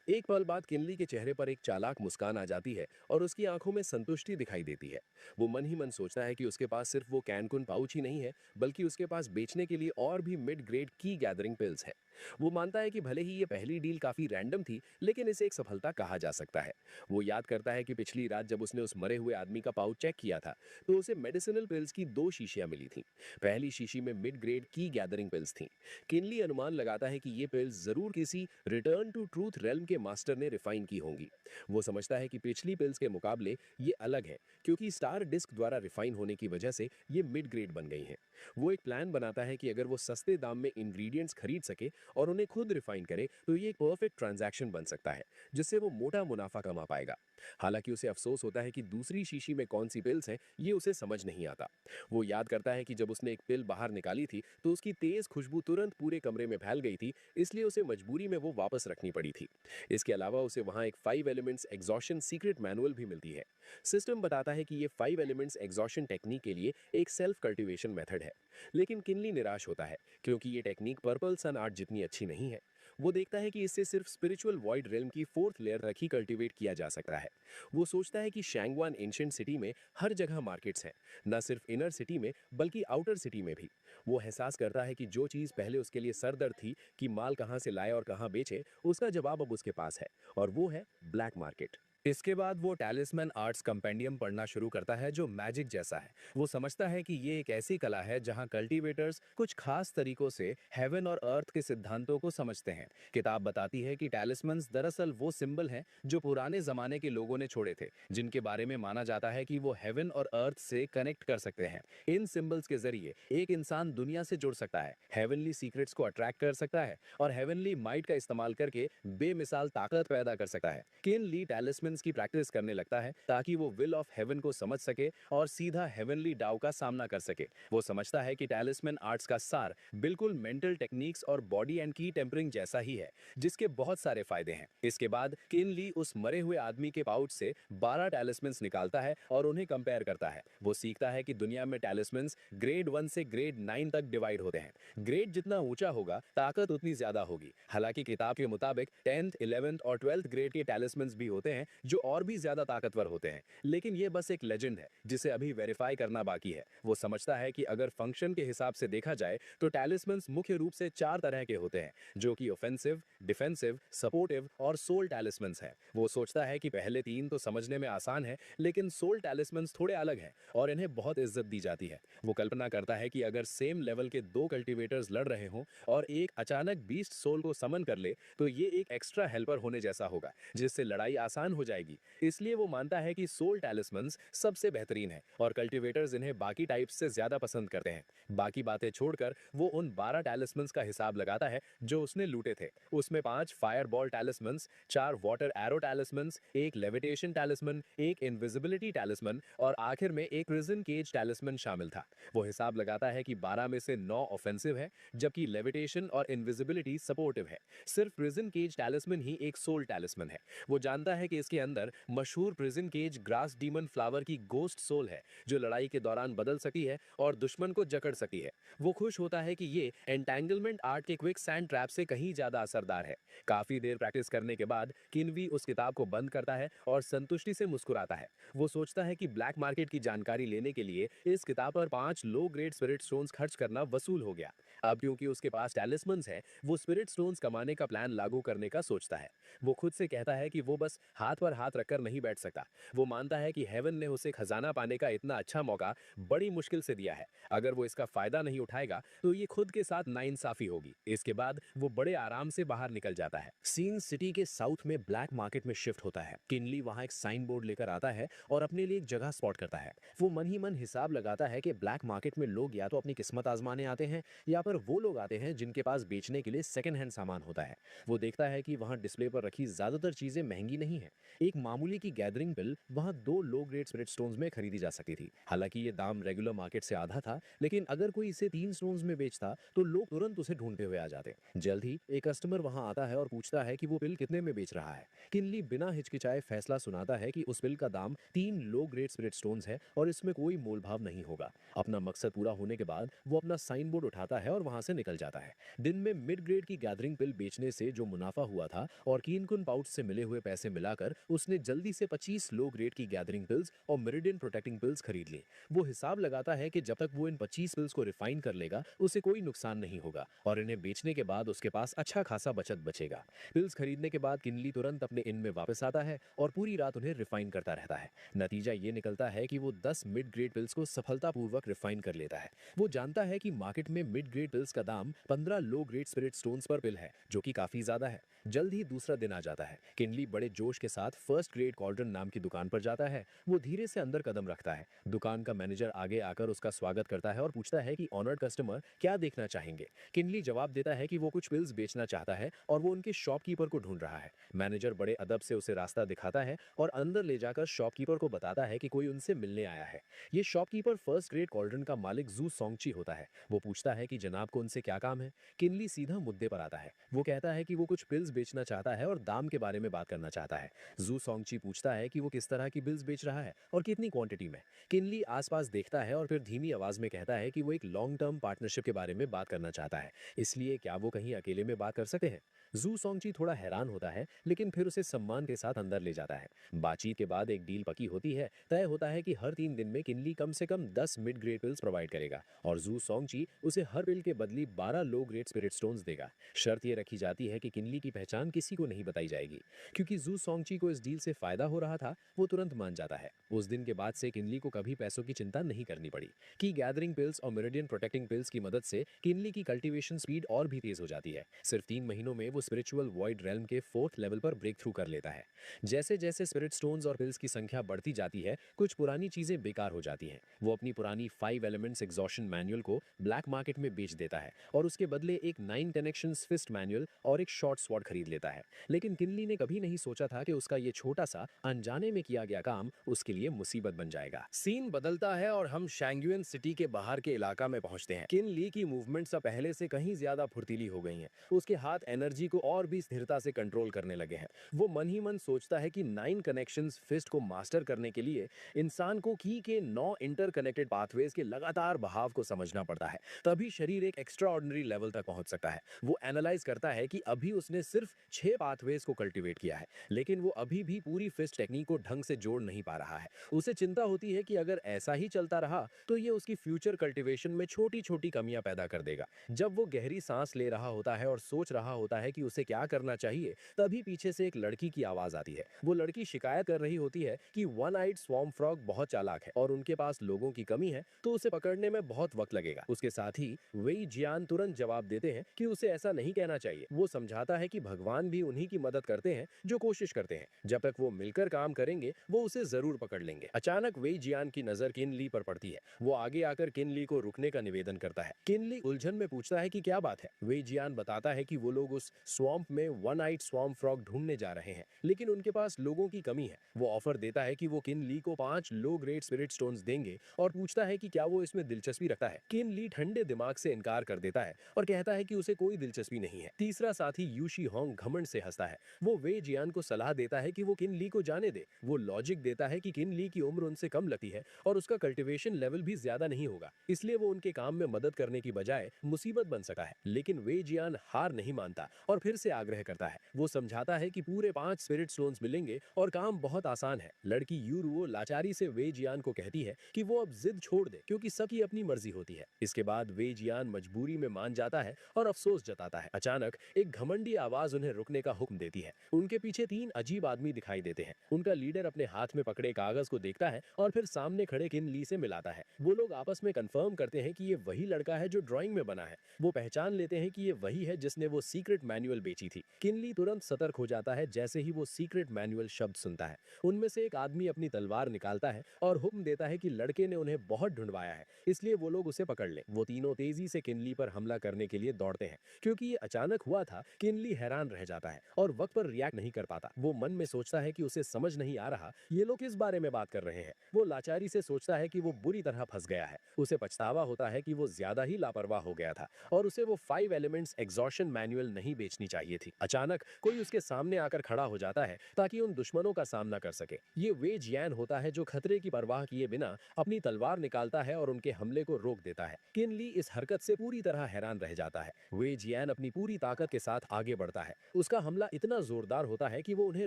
एक पल बाद किनली के चेहरे पर एक चालाक मुस्कान आ जाती है और उसकी आंखों में संतुष्टि दिखाई देती है। वो मन ही मन सोचता है कि उसके पास सिर्फ वो कैनकुन पाउच ही नहीं है, बल्कि उसके पास बेचने के लिए और भी मिड ग्रेड की गैदरिंग पिल्स है। वो मानता है कि भले ही ये पहली डील काफी रैंडम थी, लेकिन इसे एक सफलता कहा जा सकता है। वो याद करता है कि पिछली रात जब उसने उस मरे हुए आदमी का पाउच चेक किया था, तो उसे मेडिसिनल पिल्स की 2 शीशियां मिली थीं। पहली शीशी में मिड ग्रेड की गैदरिंग पिल्स थीं। किनली अनुमान लगाता है कि ये पिल्स जरूर किसी रिटर्न टू ट्रूथ रेल्म के मास्टर ने रिफाइन की होंगी। वो समझता है कि पिछली पिल्स के मुकाबले ये अलग है, क्योंकि स्टार डिस्क द्वारा रिफाइन होने की वजह से ये मिड ग्रेड बन गई हैं। वो एक प्लान बनाता है कि अगर वो सस्ते दाम में इंग्रेडिएंट्स खरीद सके और उन्हें खुद रिफाइन करे, तो ये एक परफेक्ट ट्रांजैक्शन बन सकता है, जिससे वो मोटा मुनाफा कमा पाएगा। हालांकि उसे अफसोस होता है कि दूसरी शीशी में कौन सी पिल्स हैं, ये उसे समझ नहीं आता। वो याद करता है कि जब उसने एक पिल बाहर निकाली थी, तो उसकी तेज खुशबू तुरंत पूरे कमरे में फैल गई थी, इसलिए उसे मजबूरी में वो वापस रखनी पड़ी थी। इसके अलावा उसे वहां एक 5 एलिमेंट्स एग्जॉशन सीक्रेट मैनुअल भी मिलती है। सिस्टम बताता है कि ये 5 एलिमेंट्स एग्जॉशन टेक्निक के लिए एक सेल्फ कल्टीवेशन मेथड है। लेकिन किनली निराश होता है, क्योंकि ये टेक्निक पर्पल सन आर्ट जितनी अच्छी नहीं है। वो देखता है कि इससे सिर्फ स्पिरिचुअल वॉइड रेल्म की फोर्थ लेयर तक ही कल्टीवेट किया जा सकता है। वो सोचता है कि शैंगवान एंशिएंट सिटी में हर जगह मार्केट्स हैं, न सिर्फ इनर सिटी में बल्कि आउटर सिटी में भी। वो एहसास करता है कि जो चीज़ पहले उसके लिए सरदर्द थी कि माल कहाँ से लाए और कहाँ बेचे, उसका जवाब अब उसके पास है, और वो है ब्लैक मार्केट। इसके बाद वो टैलिस्मैन आर्ट्स कंपेंडियम पढ़ना शुरू करता है, जो मैजिक जैसा है। वो समझता है कि ये एक ऐसी कला है जहां कल्टीवेटर्स कुछ खास तरीकों से हेवन और अर्थ के सिद्धांतों को समझते हैं। किताब बताती है कि टैलिस्मन्स दरअसल वो सिंबल हैं जो पुराने जमाने के लोगों ने छोड़े थे, जिनके बारे में माना जाता है कि वो हेवन और अर्थ से कनेक्ट कर सकते हैं। इन सिंबल्स के जरिए एक इंसान दुनिया से जुड़ सकता है, हेवनली सीक्रेट्स को अट्रैक्ट कर सकता है और हेवनली माइट का इस्तेमाल करके बेमिसाल ताकत पैदा कर सकता है। किन ली टैलिस्मन्स की प्रैक्टिस करने लगता है ताकि वो विल ऑफ हेवन को समझ सके और सीधा हेवनली डाउ का सामना कर सके। वो समझता है कि टैलिस्मैन आर्ट्स का सार बिल्कुल मेंटल टेक्निक्स और बॉडी एंड की टेम्परिंग जैसा ही है, जिसके बहुत सारे फायदे हैं। इसके बाद किन ली उस मरे हुए आदमी के पाउच से 12 टैलिस्मन्स निकालता है और उन्हें कंपेयर करता है। वो सीखता है कि दुनिया में टैलिस्मन्स ग्रेड 1 से ग्रेड 9 तक डिवाइड होते हैं। ग्रेड जितना ऊंचा होगा, ताकत उतनी ज्यादा होगी। हालांकि किताब के मुताबिक 10th 11th और 12th ग्रेड के टैलिस्मन्स भी होते हैं जो और भी ज्यादा ताकतवर होते हैं, लेकिन ये बस एक लेजेंड है जिसे अभी वेरीफाई करना बाकी है। वो समझता है कि अगर फंक्शन के हिसाब से देखा जाए तो टैलिस्मन्स मुख्य रूप से 4 तरह के होते हैं, जो कि ऑफेंसिव, डिफेंसिव, सपोर्टिव और सोल टैलिस्मन्स हैं। वो सोचता है कि पहले 3 तो समझने में आसान है, लेकिन सोल टैलिस्मन्स थोड़े अलग हैं और इन्हें बहुत इज्जत दी जाती है। वो कल्पना करता है कि अगर सेम लेवल के 2 कल्टीवेटर्स लड़ रहे हों और एक अचानक बीस्ट सोल को समन कर ले, तो ये एक एक्स्ट्रा हेल्पर होने जैसा होगा, जिससे लड़ाई आसान हो जाएगी। इसलिए वो मानता है कि सोल टैलिस्मन्स सबसे बेहतरीन है और कल्टीवेटर्स इन्हें बाकी टाइप्स से ज्यादा पसंद करते हैं। बाकी बातें छोड़कर वो उन 12 टैलिस्मन्स का हिसाब लगाता है जो उसने लूटे थे। उसमें 5 फायर बॉल टैलिस्मन्स, 4 वाटर एरो टैलिस्मन्स, एक लेविटेशन टैलिस्मन, एक इनविजिबिलिटी टैलिस्मन और आखिर में एक प्रिजन केज टैलिस्मन शामिल था। वो हिसाब लगाता है कि 12 में से 9 ऑफेंसिव है, जबकि लेविटेशन और इनविजिबिलिटी सपोर्टिव है। सिर्फ प्रिजन केज टैलिस्मन ही एक सोल टैलिस्मन है। वो जानता है कि इसके अंदर मशहूर prison cage grass demon flower की गोस्ट सोल है, जो लड़ाई के दौरान बदल सकती है और दुश्मन को जकड़ सकती है। वो खुश होता है कि ये एंटैंगलमेंट आर्ट के क्विक सैंड ट्रैप से कहीं ज्यादा असरदार है। काफी देर प्रैक्टिस करने के बाद किनवी उस किताब को बंद करता है और संतुष्टि से मुस्कुराता है। वो सोचता है कि ब्लैक मार्केट की जानकारी लेने के लिए इस किताब पर 5 लो ग्रेड स्पिरिट स्टोन्स खर्च करना वसूल हो गया। अब क्योंकि उसके पास टैलिस्मन्स है, वो स्पिरिट स्टोन्स कमाने का प्लान लागू करने का सोचता है। वो खुद से कहता है कि वो बस हाथ पर हाथ रखकर नहीं बैठ सकता। वो मानता है कि हेवन ने उसे खजाना पाने का इतना अच्छा मौका बड़ी मुश्किल से दिया है। अगर वो इसका फायदा नहीं उठाएगा तो ये खुद के साथ नाइंसाफी होगी। इसके बाद वो बड़े आराम से बाहर निकल जाता है। सीन सिटी के साउथ में ब्लैक मार्केट में शिफ्ट होता है। किनली वहां एक साइन बोर्ड लेकर आता है और अपने लिए एक जगह स्पॉट करता है। वो मन ही मन हिसाब लगाता है कि ब्लैक मार्केट में लोग या तो अपनी किस्मत आजमाने आते हैं, या फिर वो लोग आते हैं जिनके पास बेचने के लिए सेकंड हैंड सामान होता है। वो देखता है कि वहां डिस्प्ले पर रखी ज्यादातर चीजें महंगी नहीं है, एक मामूली की गैदरिंग पिल वहाँ 2 लो ग्रेड स्पिरिट स्टोन्स में खरीदी जा सकती थी। हालांकि ये दाम रेगुलर मार्केट से आधा था, लेकिन अगर कोई इसे 3 स्टोन्स में बेचता तो लोग तुरंत उसे ढूंढते हुए आ जाते। जल्द ही एक कस्टमर वहाँ आता है और पूछता है कि वो पिल कितने में बेच रहा है। किनली बिना हिचकिचाए फैसला सुनाता है कि उस पिल का दाम 3 लो ग्रेड स्पिरिट स्टोन्स है और इसमें कोई मोलभाव नहीं होगा। अपना मकसद पूरा होने के बाद वो अपना साइन बोर्ड उठाता है और वहां से निकल जाता है। दिन में मिड ग्रेड की गैदरिंग पिल बेचने से जो मुनाफा हुआ था और कीनकुन पाउच से मिले हुए पैसे मिलाकर उसने जल्दी से 25 लो ग्रेड की गैदरिंग पिल्स और मेरिडियन प्रोटेक्टिंग पिल्स खरीद ली। वो हिसाब लगाता है कि जब तक वो इन 25 पिल्स को रिफाइन कर लेगा उसे कोई नुकसान नहीं होगा और इन्हें बेचने के बाद उसके पास अच्छा खासा बचत बचेगा। पिल्स खरीदने के बाद किनली तुरंत अपने इन में वापस आता है और पूरी रात उन्हें रिफाइन करता रहता है। नतीजा ये निकलता है कि वो 10 मिड ग्रेड पिल्स को सफलतापूर्वक रिफाइन कर लेता है। वो जानता है कि मार्केट में मिड ग्रेड पिल्स का दाम 15 लो ग्रेड स्पिरिट स्टोन्स पर पिल है, जो कि काफी ज्यादा है। जल्द ही दूसरा दिन आ जाता है। किनली बड़े जोश के साथ फर्स्ट ग्रेड कॉल्ड्रन नाम की दुकान पर जाता है। वो धीरे से अंदर कदम रखता है। दुकान का मैनेजर आगे आकर उसका स्वागत करता है और पूछता है कि ऑनर्ड कस्टमर क्या देखना चाहेंगे। किनली जवाब देता है कि वो कुछ पिल्स बेचना चाहता है और वो उनके शॉपकीपर को ढूंढ रहा है। मैनेजर बड़े अदब से उसे रास्ता दिखाता है और अंदर ले जाकर शॉपकीपर को बताता है कि कोई उनसे मिलने आया है। ये शॉपकीपर फर्स्ट ग्रेड कॉल्ड्रन का मालिक जू सोंगची होता है। वो पूछता है कि जनाब को उनसे क्या काम है। किनली सीधा मुद्दे पर आता है। वो कहता है कि वो कुछ पिल्स बेचना चाहता है और दाम के बारे में बात करना चाहता है। जू सोंगची पूछता है कि वो किस तरह की बिल्स बेच रहा है और कितनी क्वांटिटी में। किनली आसपास देखता है और फिर धीमी आवाज में कहता है कि वो एक लॉन्ग टर्म पार्टनरशिप के बारे में बात करना चाहता है, इसलिए क्या वो कहीं अकेले में बात कर सकते हैं। जू सोंगची थोड़ा हैरान होता है, लेकिन फिर उसे सम्मान के साथ अंदर ले जाता है। बातचीत के बाद एक डील पकी होती है। तय होता है कि हर 3 दिन में किनली कम से कम 10 मिड ग्रेड पिल्स प्रोवाइड करेगा और जू सोंगची उसे हर पिल के बदले 12 लो ग्रेड स्पिरिट स्टोन्स देगा। शर्त ये रखी जाती है कि किनली की पहचान किसी को नहीं बताई जाएगी। क्योंकि जू सोंगची को इस डील से फायदा हो रहा था, वो तुरंत मान जाता है। उस दिन के बाद से किनली को कभी पैसों की चिंता नहीं करनी पड़ी। की गैदरिंग पिल्स और मेरिडियन प्रोटेक्टिंग पिल्स की मदद से किनली की कल्टीवेशन स्पीड और भी तेज हो जाती है। सिर्फ 3 महीनों में वो स्पिरिचुअल वॉइड रेल्म के 4th लेवल पर ब्रेक थ्रू कर लेता है। जैसे जैसे स्पिरिट स्टोन्स और पिल्स की संख्या बढ़ती जाती है, कुछ पुरानी चीजें बेकार हो जाती हैं। वो अपनी पुरानी 5 एलिमेंट्स एग्जॉशन मैनुअल को ब्लैक मार्केट में बेच देता है और उसके बदले एक 9 कनेक्शंस फिस्ट मैनुअल और एक शॉर्ट स्वॉर्ड खरीद लेता है। लेकिन किनली ने कभी नहीं सोचा था कि उसका ये छोटा सा अनजाने में किया गया काम उसके लिए मुसीबत बन जाएगा। सीन बदलता है और हम शैंगुएन सिटी के बाहर के इलाका में पहुंचते हैं। किन ली की मूवमेंट्स अब पहले से कहीं ज्यादा फुर्तीली हो गई हैं। उसके हाथ एनर्जी को और भी स्थिरता से कंट्रोल करने लगे हैं। वो मन ही मन सोचता है कि 9 कनेक्शंस फिस्ट को मास्टर करने के लिए इंसान को की के 9 इंटरकनेक्टेड पाथवेज के लगातार बहाव को समझना पड़ता है, तभी शरीर एक एक्स्ट्रा ऑर्डिनरी लेवल तक पहुंच सकता है। वो एनालाइज करता है कि अभी उसने सिर्फ 6 पाथवेज को कल्टीवेट किया है, लेकिन वो अभी भी पूरी फिस्ट टेक्निक को ढंग से जोड़ नहीं पा रहा है। उसे चिंता होती है कि अगर ऐसा ही चलता रहा तो ये उसकी फ्यूचर कल्टीवेशन में छोटी छोटी कमियां पैदा कर देगा। जब वो गहरी सांस ले रहा होता है और सोच रहा होता है कि उसे क्या करना चाहिए, तभी पीछे से एक लड़की की आवाज आती है। वो लड़की शिकायत कर रही होती है कि वन आइड स्वॉर्म फ्रॉग बहुत चालाक है और उनके पास लोगों की कमी है, तो उसे पकड़ने में बहुत वक्त लगेगा। उसके साथ ही वेई जियान तुरंत जवाब देते हैं कि उसे ऐसा नहीं कहना चाहिए। वो समझाता है कि भगवान भी उन्हीं की मदद करते हैं जो कोशिश करते हैं। जब तक वो मिलकर काम करेंगे वो उसे जरूर पकड़ लेंगे। अचानक वेई जियान की नजर किनली पर पड़ती है। वो आगे आकर किनली को रुकने का निवेदन करता है। किनली उलझन में पूछता है कि क्या बात है। वेई जियान बताता है कि वो लोग उस स्वॉम्प में वन आइड स्वॉर्म फ्रॉग ढूंढने जा रहे हैं, लेकिन उनके पास लोगों की कमी है। वो ऑफर देता है कि वो किनली को 5 लो ग्रेड स्पिरिट स्टोन्स देंगे और पूछता है कि क्या वो इसमें दिलचस्पी रखता है। किनली ठंडे दिमाग से इनकार कर देता है और कहता है कि उसे कोई दिलचस्पी नहीं है। तीसरा साथी यूशी होंग घमंड से हंसता है। वो वेई जियान को सलाह देता है कि वो किनली को जाने दे। वो लॉजिक देता है कि किनली की उम्र उनसे कम लगती है और उसका कल्टीवेशन लेवल भी ज्यादा नहीं होगा, इसलिए वो उनके काम में मदद करने की बजाय मुसीबत बन सकता है। लेकिन वेई जियान हार नहीं मानता और फिर से आग्रह करता है। वो समझाता है कि पूरे 5 स्पिरिट स्टोन्स मिलेंगे और काम बहुत आसान है। लड़की यूरुओ लाचारी से वेई जियान को कहती है कि वो अब जिद छोड़ दे, क्योंकि सबकी अपनी मर्जी होती है। इसके बाद वेई जियान मजबूरी में मान जाता है और अफसोस जताता है। अचानक एक घमंडी आवाज उन्हें रुकने का हुक्म देती है। उनके पीछे 3 अजीब आदमी दिखाई देते हैं। उनका लीडर अपने हाथ में पकड़े कागज को देखता है और फिर सामने खड़े किनली से मिलाता है। वो लोग आपस में कंफर्म करते हैं कि ये वही लड़का है जो ड्राइंग में बना है। वो पहचान लेते हैं कि ये वही है जिसने वो सीक्रेट मैन्युअल मैनुअल बेची थी। किनली तुरंत सतर्क हो जाता है जैसे ही वो सीक्रेट मैनुअल शब्द सुनता है। उनमें से एक आदमी अपनी तलवार निकालता है और हुक्म देता है कि लड़के ने उन्हें बहुत ढूंढवाया है, इसलिए वो लोग उसे पकड़ लें। वो तीनों तेजी से किनली पर हमला करने के लिए दौड़ते हैं। क्योंकि ये अचानक हुआ था, किनली हैरान रह जाता है और वक्त पर रिएक्ट नहीं कर पाता। वो मन में सोचता है कि उसे समझ नहीं आ रहा ये लोग किस बारे में बात कर रहे हैं। वो लाचारी से सोचता है कि वो बुरी तरह फंस गया है। उसे पछतावा होता है कि वो ज्यादा ही लापरवाह हो गया था और उसे वो 5 एलिमेंट्स एग्जॉशन मैनुअल नहीं बेचनी चाहिए थी। अचानक कोई उसके सामने आकर खड़ा हो जाता है ताकि उन दुश्मनों का सामना कर सके। ये वे जियान होता है जो खतरे की परवाह किए बिना अपनी तलवार निकालता है और उनके हमले को रोक देता है। किनली इस हरकत से पूरी तरह हैरान रह जाता है। वे जियान अपनी पूरी ताकत के साथ आगे बढ़ता है। उसका हमला इतना जोरदार होता है कि वो उन्हें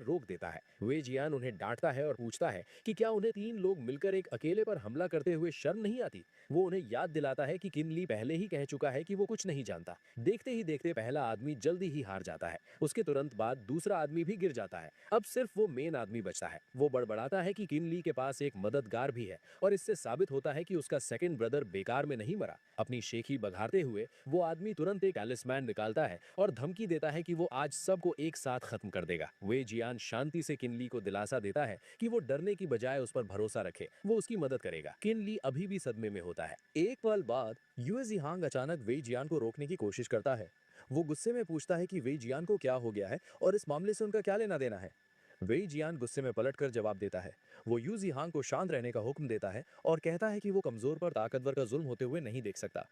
रोक देता है। वे जियान उन्हें डांटता है और पूछता है कि क्या उन्हें 3 लोग मिलकर एक अकेले पर हमला करते हुए शर्म नहीं आती। वो उन्हें याद दिलाता है कि किनली पहले ही कह चुका है कि वो कुछ नहीं जानता। देखते ही देखते पहला आदमी जल्दी ही हार जाता है। उसके तुरंत बाद दूसरा आदमी भी गिर जाता है। अब सिर्फ वो मेन आदमी बचता है। वो बड़बड़ाता है कि किनली के पास एक मददगार भी है और इससे साबित होता है कि उसका सेकंड ब्रदर बेकार में नहीं मरा। अपनी शेखी बघारते हुए वो आदमी तुरंत एक टैलिस्मैन निकालता है और धमकी देता है कि वो आज सबको एक साथ खत्म कर देगा। वे जियान शांति से किनली को दिलासा देता है कि वो डरने की बजाय उस पर भरोसा रखे, वो उसकी मदद करेगा। किनली अभी भी सदमे में होता है। एक पल बाद यूए जिहांग अचानक वेई जियान को रोकने की कोशिश करता है। वो गुस्से में पूछता है कि वेई जियान को क्या हो गया है और इस मामले से उनका क्या लेना देना है। वेई जियान गुस्से में पलटकर जवाब देता है। वो यू जिहांग को शांत रहने का हुक्म देता है और कहता है कि वो कमजोर पर ताकतवर का जुल्म होते हुए नहीं देख सकता।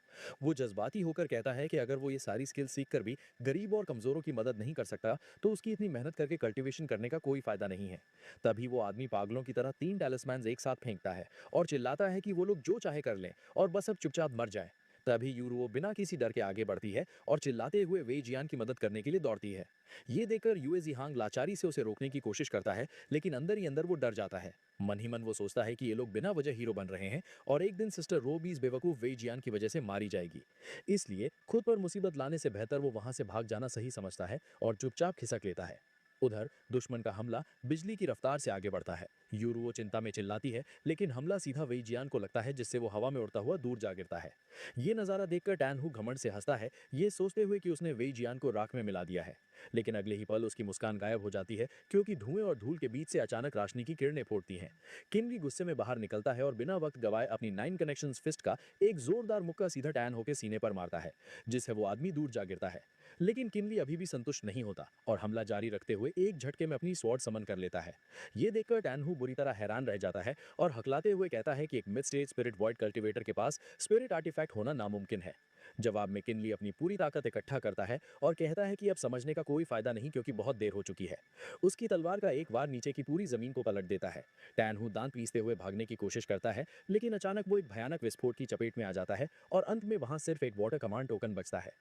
वो जज्बाती होकर कहता है कि अगर वो ये सारी स्किल सीख कर भी गरीब और कमजोरों की मदद नहीं कर सकता तो उसकी इतनी मेहनत करके कल्टीवेशन करने का कोई फायदा नहीं है। तभी वो आदमी पागलों की तरह 3 टैलिस्मैन्स एक साथ फेंकता है और चिल्लाता है कि वो लोग जो चाहे कर लें और बस अब चुपचाप मर जाए। तभी यूरो बिना किसी डर के आगे बढ़ती है और चिल्लाते हुए वेई जियान की मदद करने के लिए दौड़ती है। ये देखकर यूए जिहांग लाचारी से उसे रोकने की कोशिश करता है, लेकिन अंदर ही अंदर वो डर जाता है। मन ही मन वो सोचता है कि ये लोग बिना वजह हीरो बन रहे हैं और एक दिन सिस्टर रो भी इस बेवकूफ वेई जियान की वजह से मारी जाएगी। इसलिए खुद पर मुसीबत लाने से बेहतर वो वहां से भाग जाना सही समझता है और चुपचाप खिसक लेता है। उधर दुश्मन का हमला बिजली की रफ्तार से आगे बढ़ता है। यूरो चिंता में चिल्लाती है, लेकिन हमला सीधा वेई जियान को लगता है, जिससे वो हवा में उड़ता हुआ दूर जा गिरता है। ये नज़ारा देखकर टैन हू घमंड से हंसता है, ये सोचते हुए कि उसने वेई जियान को राख में मिला दिया है। लेकिन अगले ही पल उसकी मुस्कान गायब हो जाती है, क्योंकि धुएं और धूल के बीच से अचानक रोशनी की किरणें फूटती हैं। किनली गुस्से में बाहर निकलता है और बिना वक्त गवाए अपनी 9 कनेक्शंस फिस्ट का एक जोरदार मुक्का सीधा टैन हो के सीने पर मारता है, जिससे वो आदमी दूर जा गिरता है। लेकिन किनली अभी भी संतुष्ट नहीं होता और हमला जारी रखते हुए एक झटके में अपनी स्वॉर्ड समन कर लेता है। ये देखकर टैनहू बुरी तरह हैरान रह जाता है और हकलाते हुए कहता है कि एक mid stage spirit void cultivator के पास स्पिरिट आर्टिफैक्ट होना नामुमकिन है। जवाब में किनली अपनी पूरी ताकत इकट्ठा करता है और कहता है कि अब समझने का कोई फायदा नहीं, क्योंकि बहुत देर हो चुकी है। उसकी तलवार का एक वार नीचे की पूरी जमीन को पलट देता है। टैनहू दांत पीसते हुए भागने की कोशिश करता है, लेकिन अचानक वो एक भयानक विस्फोट की चपेट में आ जाता है और अंत में वहां सिर्फ एक वाटर कमांड टोकन बचता है।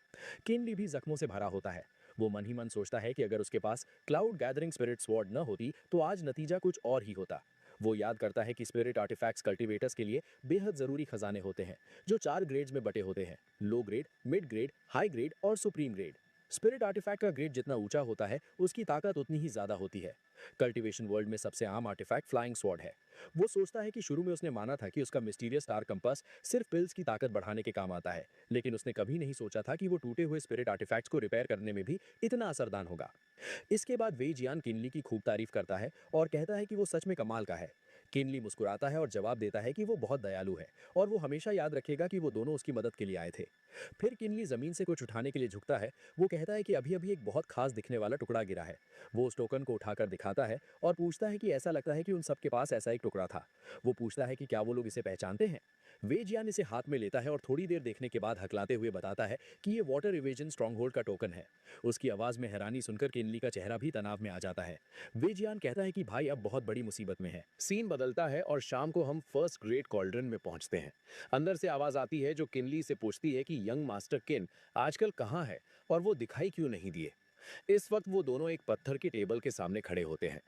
किनली भी जख्मों से भरा होता है। वो मन ही मन सोचता है कि अगर उसके पास क्लाउड गैदरिंग स्पिरिट स्वॉर्ड न होती तो आज नतीजा कुछ और ही होता। वो याद करता है कि स्पिरिट आर्टिफैक्ट्स कल्टीवेटर्स के लिए बेहद जरूरी खजाने होते हैं, जो 4 ग्रेड्स में बटे होते हैं: low grade, mid grade, high grade और सुप्रीम ग्रेड। स्पिरिट आर्टिफैक्ट का ग्रेड जितना ऊंचा होता है, उसकी ताकत उतनी ही ज्यादा होती है। कल्टीवेशन वर्ल्ड में सबसे आम आर्टिफैक्ट फ्लाइंग स्वॉर्ड है। वो सोचता है कि शुरू में उसने माना था कि उसका मिस्टीरियस स्टार कंपास सिर्फ पिल्स की ताकत बढ़ाने के काम आता है, लेकिन उसने कभी नहीं सोचा था कि वो टूटे हुए स्पिरिट आर्टिफैक्ट्स को रिपेयर करने में भी इतना असरदार होगा। इसके बाद वेई जियान किनली की खूब तारीफ करता है और कहता है कि वो सच में कमाल का है। किनली मुस्कुराता है और जवाब देता है कि वो बहुत दयालु है और वो हमेशा याद रखेगा कि वो दोनों उसकी मदद के लिए आए थे। फिर किनली जमीन से कुछ उठाने के लिए झुकता है। वो कहता है कि अभी अभी एक बहुत खास दिखने वाला टुकड़ा गिरा है। वो उस टोकन को उठाकर दिखाता है और पूछता है कि ऐसा लगता है कि उन सबके पास ऐसा एक टुकड़ा था। वो पूछता है कि क्या वो लोग इसे पहचानते हैं। वे जियान इसे हाथ में लेता है और थोड़ी देर देखने के बाद हकलाते हुए बताता है कि ये वाटर इवेजन स्ट्रॉन्गहोल्ड का टोकन है। उसकी आवाज में हैरानी सुनकर किनली का चेहरा भी तनाव में आ जाता है। वे जियान कहता है कि भाई अब बहुत बड़ी मुसीबत में है। सीन बदलता है और शाम को हम फर्स्ट ग्रेट कॉल्ड्रन में पहुंचते हैं। अंदर से आवाज आती है जो किनली से पूछती है कि यंग मास्टर किन आजकल कहाँ है और वो दिखाई क्यों नहीं दिए। इस वक्त वो दोनों एक पत्थर की टेबल के सामने खड़े होते हैं।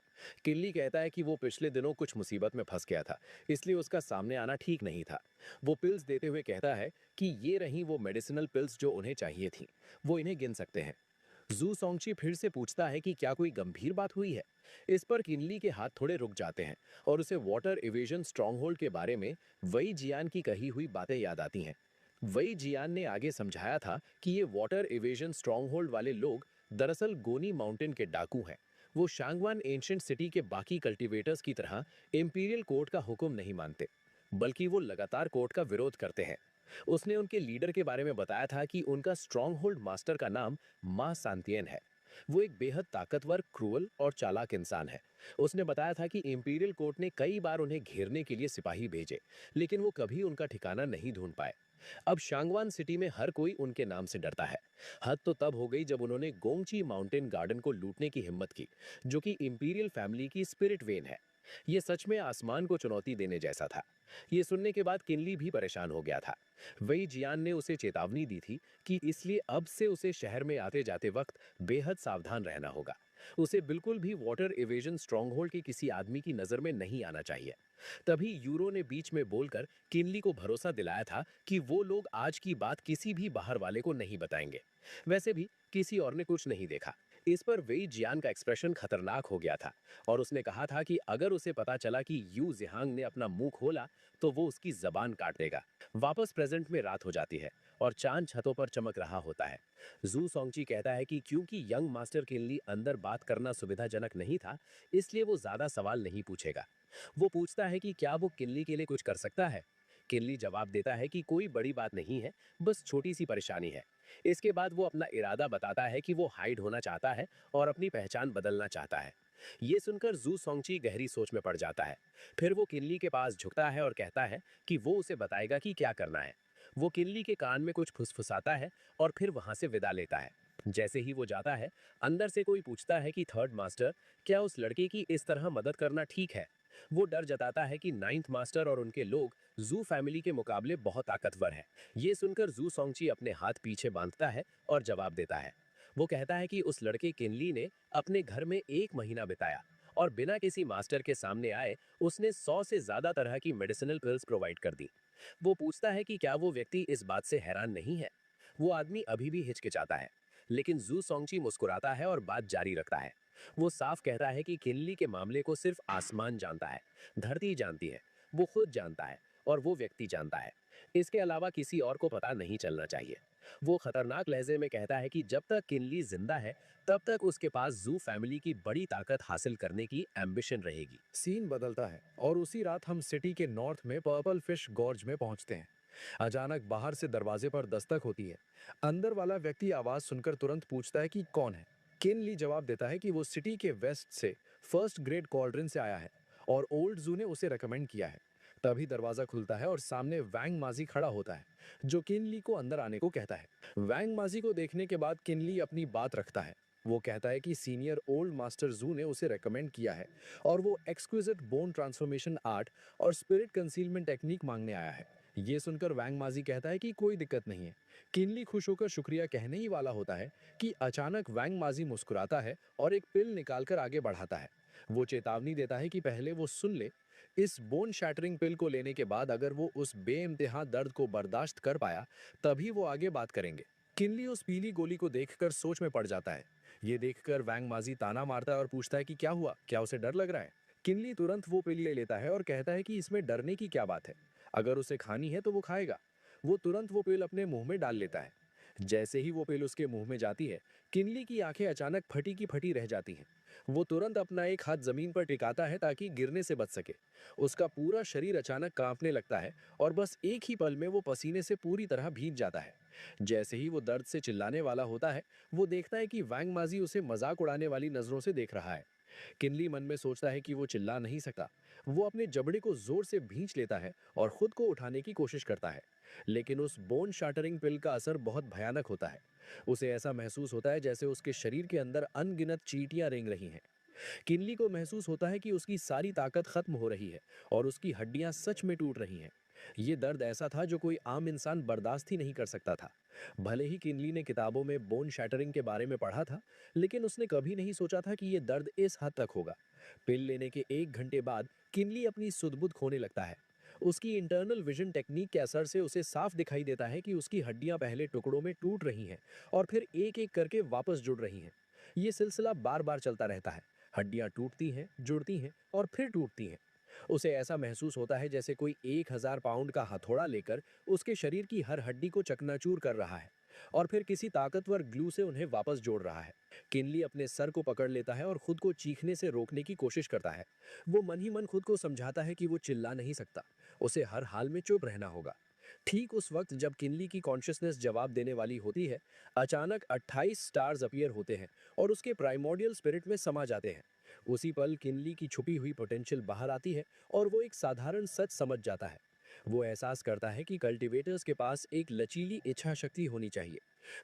किनली कहता है कि वो पिछले दिनों कुछ मुसीबत में फंस गया था, इसलिए उसका सामने आना ठीक नहीं था। वो पिल्स देते हुए कहता है कि ये रही वो मेडिसिनल पिल्स जो उन्हें चाहिए थी, वो इन्हें गिन सकते हैं। जू सोंगची फिर से पूछता है कि क्या कोई गंभीर बात हुई है। इस पर किनली के हाथ थोड़े रुक जाते हैं और उसे वाटर इवेजन स्ट्रॉन्गहोल्ड के बारे में वही जियान की कही हुई बातें याद आती हैं। वही जियान ने आगे समझाया था कि ये वाटर इवेजन स्ट्रॉन्गहोल्ड वाले लोग दरअसल गोनी माउंटेन के डाकू हैं। वो शांगवान एंशिएंट सिटी के बाकी कल्टीवेटर्स की तरह इंपीरियल कोर्ट का हुक्म नहीं मानते, बल्कि वो लगातार कोर्ट का विरोध करते हैं। उसने उनके लीडर के बारे में बताया था कि उनका स्ट्रॉन्ग होल्ड मास्टर का नाम मा सांतियन है। वो एक बेहद ताकतवर, क्रूअल और चालाक इंसान है। उसने बताया था कि इंपीरियल कोर्ट ने कई बार उन्हें घेरने के लिए सिपाही भेजे, लेकिन वो कभी उनका ठिकाना नहीं ढूंढ पाए। अब शांगवान सिटी में हर कोई उनके नाम से डरता है। हद तो तब हो गई जब उन्होंने गोंगची माउंटेन गार्डन को लूटने की हिम्मत की, जो कि इंपीरियल फैमिली की स्पिरिट वेन है। ये सच में आसमान को चुनौती देने जैसा था। ये सुनने के बाद किनली भी परेशान हो गया था। वही जियान ने उसे चेतावनी दी थी कि इसलिए अब से उसे शहर में आते जाते वक्त बेहद सावधान रहना होगा। उसे बिल्कुल भी वाटर इवेजन स्ट्रॉन्गहोल्ड के किसी आदमी की नजर में नहीं आना चाहिए। तभी यूरो ने बीच में बोलकर किनली को भरोसा दिलाया था कि वो लोग आज की बात किसी भी बाहर वाले को नहीं बताएंगे। वैसे भी किसी और ने कुछ नहीं देखा। इस पर वेई जियान का एक्सप्रेशन खतरनाक हो गया था और उसने कहा था कि अगर उसे पता चला कि यू जिहांग ने अपना मुंह खोला तो वो उसकी जबान काट देगा। वापस प्रेजेंट में रात हो जाती है और चांद छतों पर चमक रहा होता है। जू सोंगची कहता है कि क्योंकि यंग मास्टर किनली अंदर बात करना सुविधाजनक नहीं था, इसलिए वो ज्यादा सवाल नहीं पूछेगा। वो पूछता है कि क्या वो किनली के लिए कुछ कर सकता है। किनली जवाब देता है कि कोई बड़ी बात नहीं है, बस छोटी सी परेशानी है। इसके बाद वो अपना इरादा बताता है कि वो हाइड होना चाहता है और अपनी पहचान बदलना चाहता है। ये सुनकर जू सोंगची गहरी सोच में पड़ जाता है। फिर वो किनली के पास झुकता है और कहता है कि वो उसे बताएगा कि क्या करना है। वो किनली के कान में कुछ फुसफुसाता है और फिर वहां से विदा लेता है। जैसे ही वो जाता है, अंदर से कोई पूछता है कि थर्ड मास्टर, क्या उस लड़के की इस तरह मदद करना ठीक है। वो डर जताता है कि नाइन्थ मास्टर और उनके लोग जू फैमिली के मुकाबले बहुत ताकतवर हैं। ये सुनकर जू सोंगची अपने हाथ पीछे बांधता है और जवाब देता है। वो कहता है कि उस लड़के किनली ने अपने घर में 1 महीना बिताया और बिना किसी मास्टर के सामने आए उसने 100 से ज्यादा तरह की मेडिसिनल पिल्स प्रोवाइड कर दी। वो पूछता है कि क्या वो व्यक्ति इस बात से हैरान नहीं है। वो आदमी अभी भी हिचकिचाता है, लेकिन जू सोंगची मुस्कुराता है और बात जारी रखता है। वो साफ कहता है कि किनली के मामले को सिर्फ आसमान जानता है, धरती जानती है, वो खुद जानता है और वो व्यक्ति जानता है। इसके अलावा किसी और को पता नहीं चलना चाहिए। वो खतरनाक लहजे में कहता है कि जब तक किनली जिंदा है, तब तक उसके पास जू फैमिली की बड़ी ताकत हासिल करने की एम्बिशन रहेगी। सीन बदलता है और उसी रात हम सिटी के नॉर्थ में पर्पल फिश गॉर्ज में पहुंचते हैं। अचानक बाहर से दरवाजे पर दस्तक होती है। अंदर वाला व्यक्ति आवाज सुनकर तुरंत पूछता है कि कौन है। किनली जवाब देता है कि वो सिटी के वेस्ट से फर्स्ट ग्रेड कॉल्ड्रिन से आया है और ओल्ड जू ने उसे रेकमेंड किया है। तभी दरवाजा खुलता है और सामने वैंग माजी खड़ा होता है, जो किनली को अंदर आने को कहता है। वैंग माजी को देखने के बाद किनली अपनी बात रखता है। वो कहता है कि सीनियर ओल्ड मास्टर जू ने उसे रेकमेंड किया है और वो एक्सक्विजिट बोन ट्रांसफॉर्मेशन आर्ट और स्पिरिट कंसीलमेंट टेक्निक मांगने आया है। ये सुनकर वैंग माजी कहता है कि कोई दिक्कत नहीं है। किनली खुश होकर शुक्रिया कहने ही वाला होता है कि अचानक वैंग माजी मुस्कुराता है और एक पिल निकालकर आगे बढ़ाता है। वो चेतावनी देता है कि पहले वो सुन ले। इस बोन शैटरिंग पिल को लेने के बाद अगर वो उस बेइंतहा दर्द को बर्दाश्त कर पाया, तभी वो आगे बात करेंगे। किनली उस पीली गोली को देखकर सोच में पड़ जाता है। ये देखकर वैंग माजी ताना मारता है और पूछता है कि क्या हुआ, क्या उसे डर लग रहा है। किनली तुरंत वो पिल ले लेता है और कहता है कि इसमें डरने की क्या बात है, अगर उसे खानी है तो वो खाएगा। वो तुरंत वो पिल अपने मुंह में डाल लेता है। जैसे ही वो पिल उसके मुंह में जाती है, किनली की आंखें अचानक फटी की फटी रह जाती हैं। वो तुरंत अपना एक हाथ जमीन पर टिकाता है ताकि गिरने से बच सके। उसका पूरा शरीर अचानक कांपने लगता है और बस एक ही पल में वो पसीने से पूरी तरह भीग जाता है। जैसे ही वो दर्द से चिल्लाने वाला होता है, वो देखता है कि वैंग माजी उसे मजाक उड़ाने वाली नजरों से देख रहा है। किनली मन में सोचता है कि वो चिल्ला नहीं सकता। वो अपने जबड़े को जोर से भींच लेता है और खुद को उठाने की कोशिश करता है, लेकिन उस बोन शाटरिंग पिल का असर बहुत भयानक होता है। उसे ऐसा महसूस होता है जैसे उसके शरीर के अंदर अनगिनत चींटियां रेंग रही हैं। किनली को महसूस होता है कि उसकी सारी ताकत खत्म हो रही है और उसकी हड्डियां सच में टूट रही हैं। ये दर्द ऐसा था जो कोई आम इंसान बर्दाश्त ही नहीं कर सकता था। भले ही किनली ने किताबों में बोन शैटरिंग के बारे में पढ़ा था, लेकिन उसने कभी नहीं सोचा था कि ये दर्द इस हद तक होगा। पिल लेने के 1 घंटे बाद किनली अपनी सुध-बुध खोने लगता है। उसकी इंटरनल विजन टेक्निक के असर से उसे साफ दिखाई देता है कि उसकी हड्डियां पहले टुकड़ों में टूट रही हैं और फिर एक-एक करके वापस जुड़ रही हैं। ये सिलसिला बार-बार चलता रहता है। हड्डियां टूटती हैं, जुड़ती हैं और फिर टूटती हैं। उसे ऐसा महसूस होता है जैसे कोई 1000 पाउंड का हथौड़ा लेकर उसके शरीर की हर हड्डी को चकनाचूर कर रहा है। और फिर किसी ताकतवर ग्लू से उन्हें वापस जोड़ रहा है। किनली अपने सर को पकड़ लेता है और खुद को चीखने से रोकने की कोशिश करता है। वो मन ही मन खुद को समझाता है कि वो चिल्ला नहीं सकता, उसे हर हाल में चुप रहना होगा। ठीक उस वक्त जब किनली की कॉन्शियसनेस जवाब देने वाली होती है, अचानक 28 स्टार्स अपीयर होते हैं और उसके प्राइमोर्डियल स्पिरिट में समा जाते हैं। उसी पल किनली की छुपी हुई पोटेंशियल बाहर आती है और वो एक साधारण सच समझ जाता है। वो एहसास करता है कि कल्टीवेटर्स के पास एक लचीली इच्छा शक्ति होनी चाहिए।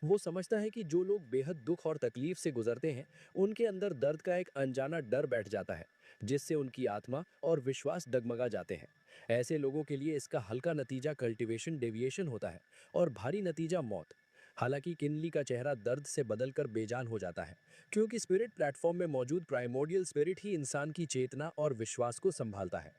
वो समझता है कि जो लोग बेहद दुख और तकलीफ से गुजरते हैं, उनके अंदर दर्द का एक अनजाना डर बैठ जाता है, जिससे उनकी आत्मा और विश्वास डगमगा जाते हैं। ऐसे लोगों के लिए इसका हल्का नतीजा कल्टीवेशन डेविएशन होता है और भारी नतीजा मौत। हालांकि किनली का चेहरा दर्द से बदलकर बेजान हो जाता है, क्योंकि स्पिरिट प्लेटफॉर्म में मौजूद प्राइमोर्डियल स्पिरिट ही इंसान की चेतना और विश्वास को संभालता है।